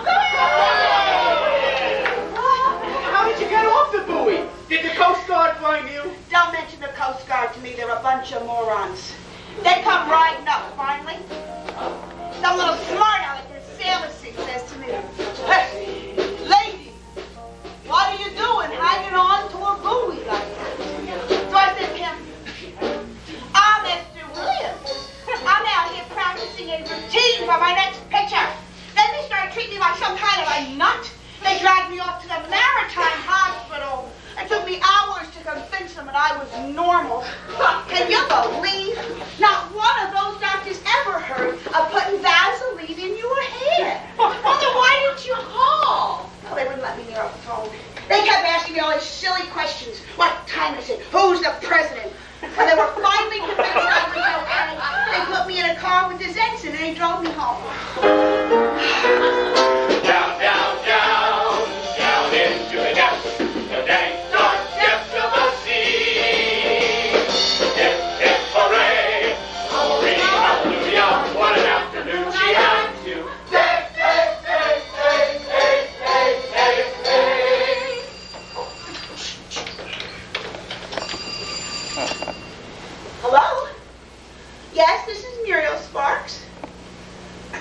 F: How did you get off the buoy? Did the Coast Guard find you?
A: Don't mention the Coast Guard to me. They're a bunch of morons. They come riding up finally. Some little smart aleck in a sailor suit says to me, "Hey, lady, what are you doing hanging on to a buoy like that?" So I said to him, "I'm Esther Williams. I'm out here practicing a routine for my next picture." Then they started treating me like some kind of a nut. They dragged me off to the Maritime Hospital. It took me hours to convince them that I was normal. Can you believe? Not one of those doctors ever heard of putting Vaseline in your hair. Well, then why didn't you call? Well, they wouldn't let me near a phone. They kept asking me all these silly questions. What time is it? Who's the president? When they were finally convinced I was okay, they put me in a car with this ensign and they drove me home.
E: Down, down, down, down into the depths, the dank, dark depths of the sea. Hip, hip, hooray, hooray, hallelujah, what an afternoon she had to. Hey, hey, hey, hey, hey, hey, hey, hey.
A: Hello? Yes, this is Muriel Sparks.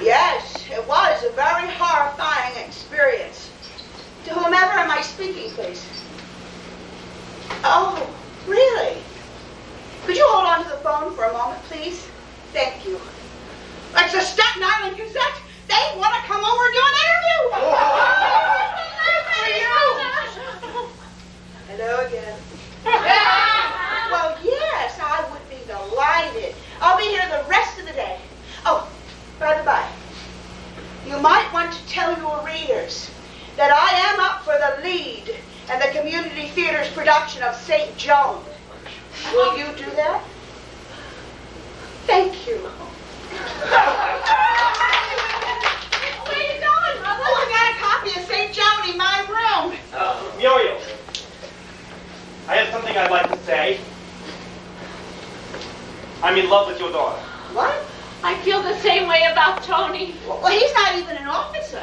A: Yes, it was a very horrifying experience. To whomever am I speaking, please? Oh, really? Could you hold on to the phone for a moment, please? Thank you. It's the Staten Island Gazette. They want to come over and do an interview. Hello again. Well, yes, I would be delighted. I'll be here the rest of the day. Oh, by the by, you might want to tell your readers that I am up for the lead in the Community Theater's production of St. Joan. Will you do that? Thank you. Where are you going, Mother? Oh, I got a copy of St. Joan in my room.
H: Muriel, I have something I'd like to say. I'm in love with your daughter.
A: What?
B: I feel the same way about Tony.
A: Well, he's not even an officer.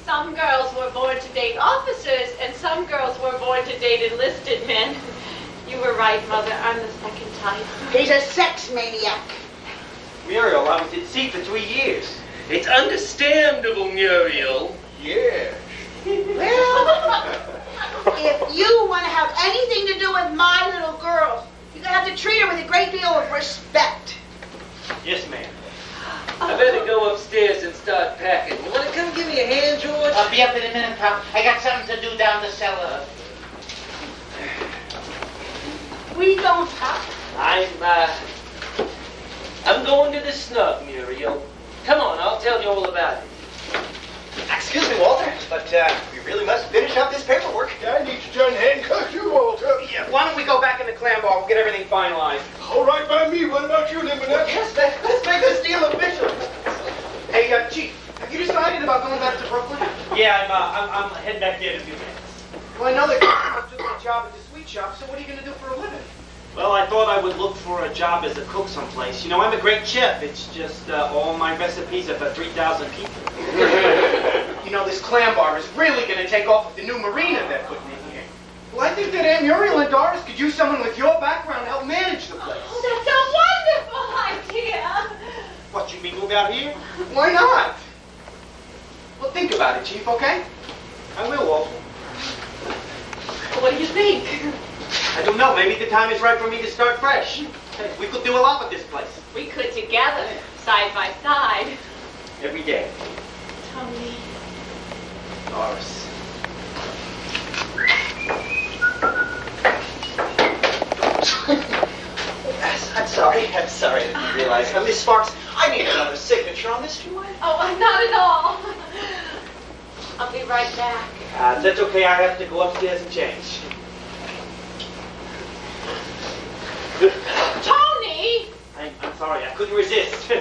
B: Some girls were born to date officers, and some girls were born to date enlisted men. You were right, Mother. I'm the second type.
A: He's a sex maniac.
H: Muriel, I was at sea for 3 years.
D: It's understandable, Muriel.
I: Yeah.
A: Well, if you want to have anything to do with my little girl, you're going to have to treat her with a great deal of respect.
H: Yes, ma'am.
D: I better go upstairs and start packing. You want to come give me a hand, George?
F: I'll be up in a minute, Pop. I got something to do down the cellar.
A: We don't talk.
D: I'm going to the snug, Muriel. Come on, I'll tell you all about it.
C: Excuse me, Walter, but we really must finish up this paperwork.
I: I need to turn handcuff you, Walter.
F: Yeah, why don't we go back in the clam bar? We'll get everything finalized.
I: All right by me. What about you, Limonette?
C: Yes, let's make this deal official.
F: Hey, Chief, have you decided about going back to Brooklyn?
H: Yeah, I'm heading back there in a few minutes.
F: Well, I know that you took a job at the sweet shop, so what are you going to do for a living?
H: Well, I thought I would look for a job as a cook someplace. You know, I'm a great chef. It's just all my recipes are for 3,000 people.
F: You know, this clam bar is really going to take off with the new marina they're putting in here.
G: Well, I think that Aunt Muriel and Doris could use someone with your background to help manage the place.
B: Oh, that's a wonderful idea.
G: What, you mean move out here? Why not? Well, think about it, Chief, okay? I will, Walter.
B: What do you think?
C: I don't know. Maybe the time is right for me to start fresh. Hey, we could do a lot with this place.
B: We could together, side by side.
C: Every day.
B: Tony.
C: Doris. I'm sorry. I didn't realize. Miss Sparks, I need another signature on this. Do you mind?
B: Oh, not at all. I'll be right back.
C: That's okay. I have to go upstairs and change.
B: Tony!
C: I'm sorry. I couldn't resist.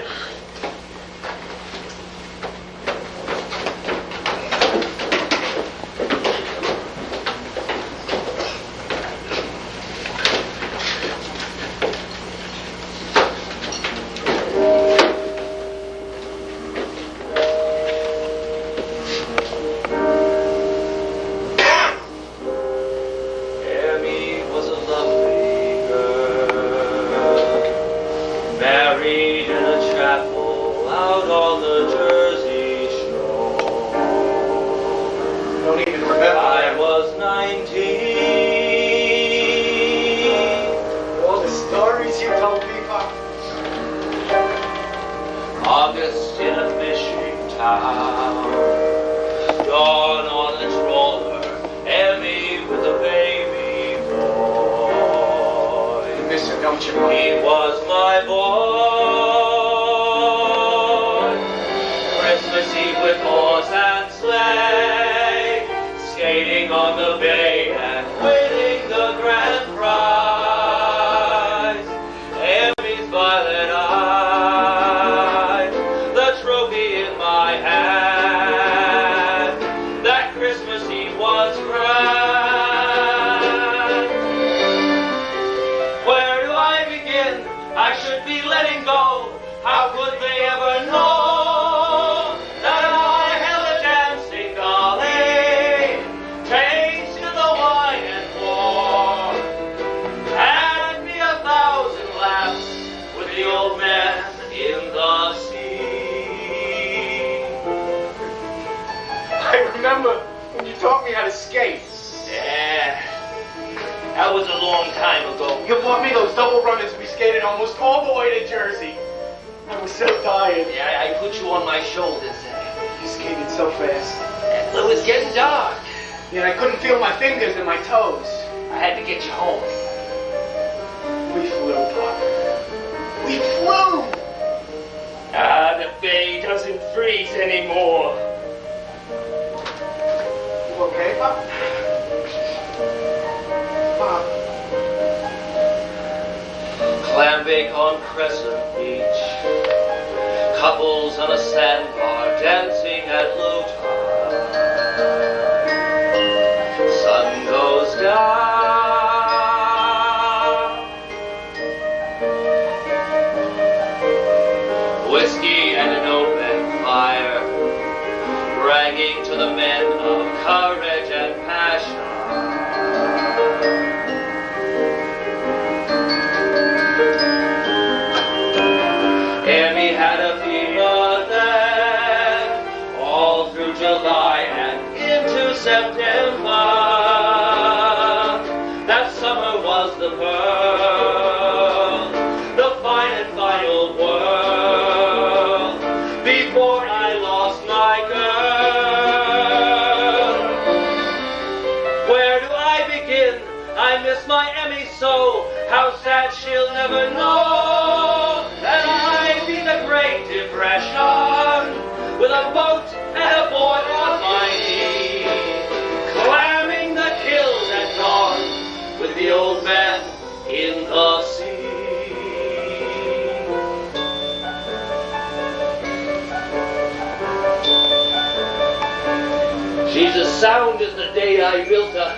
D: She's as sound as the day I built her.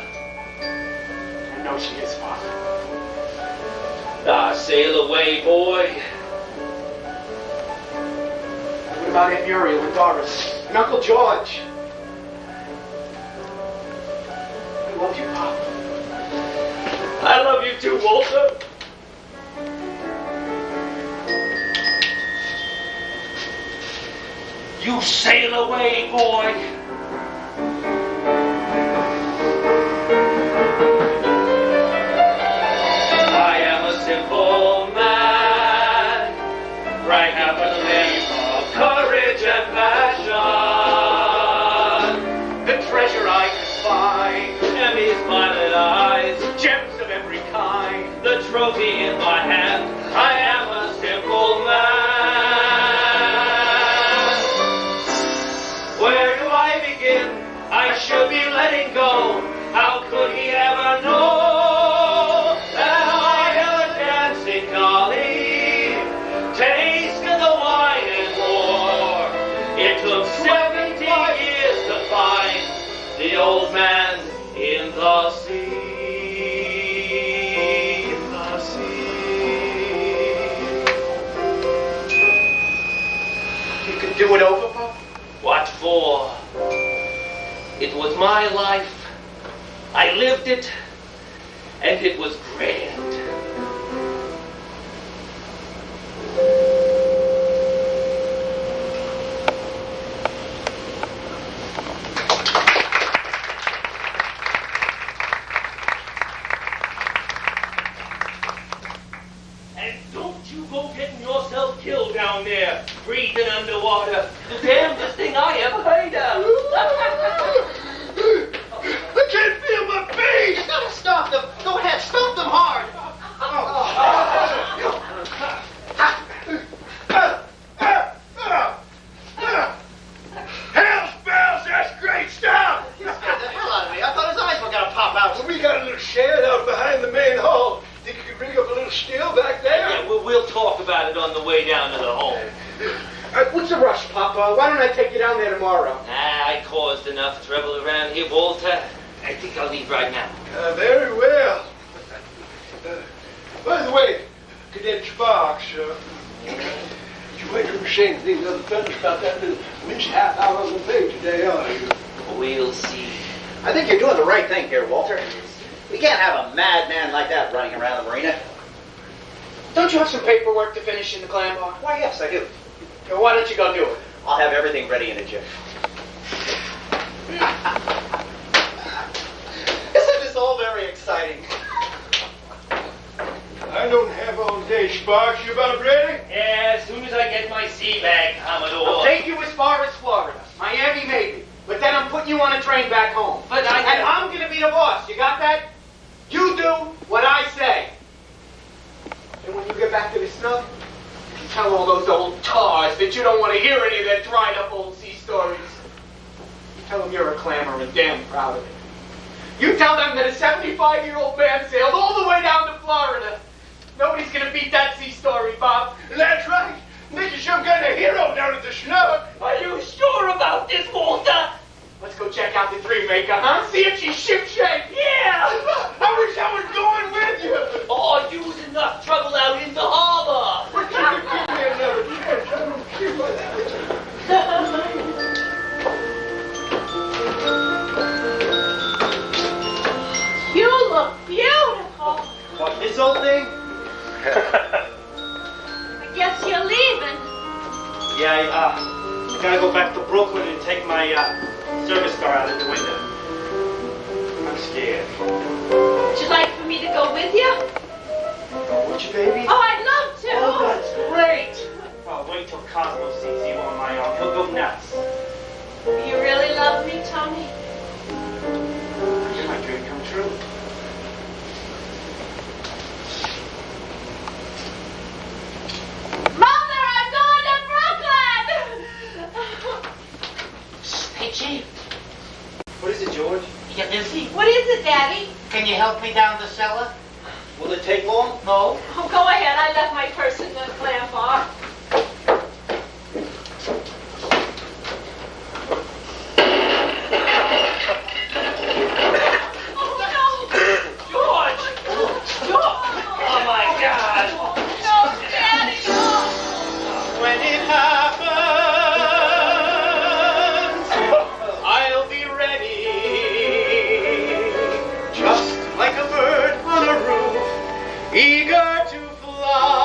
G: I know she is, Father.
D: Ah, sail away, boy.
G: What about Aunt Muriel and Doris and Uncle George? I love you, Pop.
D: do, Walter? You sail away, boy. I am a simple man, right now for the name of courage and passion. The treasure I can find, Emmy's violet eyes, gems of every kind, the trophy in my hand. I am a simple man. Where do I begin? I should be letting go. How could he ever know that I am a dancing dolly, tasted the wine and war? It took 70 years to find the old man in the sea. In the sea.
C: You can do it over, Pop?
D: What for? It was my life. I lived it, and it was grand. And don't you go getting yourself killed down there, breathing underwater. The damnedest thing I ever heard of.
I: I can't feel my face!
C: You gotta stop them. Go ahead, stop them hard.
I: Hell's bells, that's great stuff!
C: You scared the hell out of me. I thought his eyes were gonna pop out.
I: Well, we got a little shed out behind the main hall. Think you could bring up a little still back there?
D: Yeah, we'll talk about it on the way down to the home.
F: What's the rush, Papa? Why don't I take you down there tomorrow?
D: I caused enough trouble around here, Walter. I think I'll leave right now.
I: Very well. By the way, Cadet Sparks, you ain't gonna say anything to the other fellas about that little mishap out on the bay today, are you?
D: We'll see.
C: I think you're doing the right thing here, Walter. We can't have a madman like that running around the marina.
F: Don't you have some paperwork to finish in the clam bar?
C: Why, yes, I do.
F: Well, why don't you go do it?
C: I'll have everything ready in a jiff. Isn't this all very exciting?
I: I don't have all day, Sparks. You about ready?
D: Yeah, as soon as I get my sea bag, Commodore.
F: I'll take you as far as Florida. Miami, maybe. But then I'm putting you on a train back home.
D: But I-
F: And I'm gonna be the boss. You got that? You do what I say. And when you get back to the snug, you tell all those old tars that you don't want to hear any of their dried up old sea stories. You tell them you're a clammer and damn proud of it. You tell them that a 75-year-old man sailed all the way down to Florida. Nobody's gonna beat that sea story, Bob.
I: That's right. Make you some kind of hero down at the snug.
D: Are you sure about this, Walter?
F: Let's go check out the Dream Maker, huh? See if she's shipshape.
D: Yeah!
I: I wish I was going with you.
D: Oh, you was enough trouble out in the harbor.
I: But you could give me another chance. I don't care about that.
B: You look beautiful.
C: What, this old thing?
B: I guess you're leaving.
H: Yeah, I gotta go back to Brooklyn and take my service car out of the window. I'm scared.
B: Would you like for me to go with you?
H: Would you, baby?
B: Oh, I'd love to.
H: Oh, that's great. Oh, wait till Cosmo sees you on my arm. He'll go nuts.
B: You really love me, Tony?
H: It's my dream come true.
B: Mother, I'm going to Brooklyn!
F: Hey, Chief.
H: What is it, George?
F: You busy?
B: What is it, Daddy?
F: Can you help me down the cellar?
C: Will it take long?
F: No.
B: Oh, go ahead. I left my purse in the clam bar.
D: George! Oh, my God!
B: No, Daddy, no.
F: When it happens, I'll be ready. Just like a bird on a roof, eager to fly.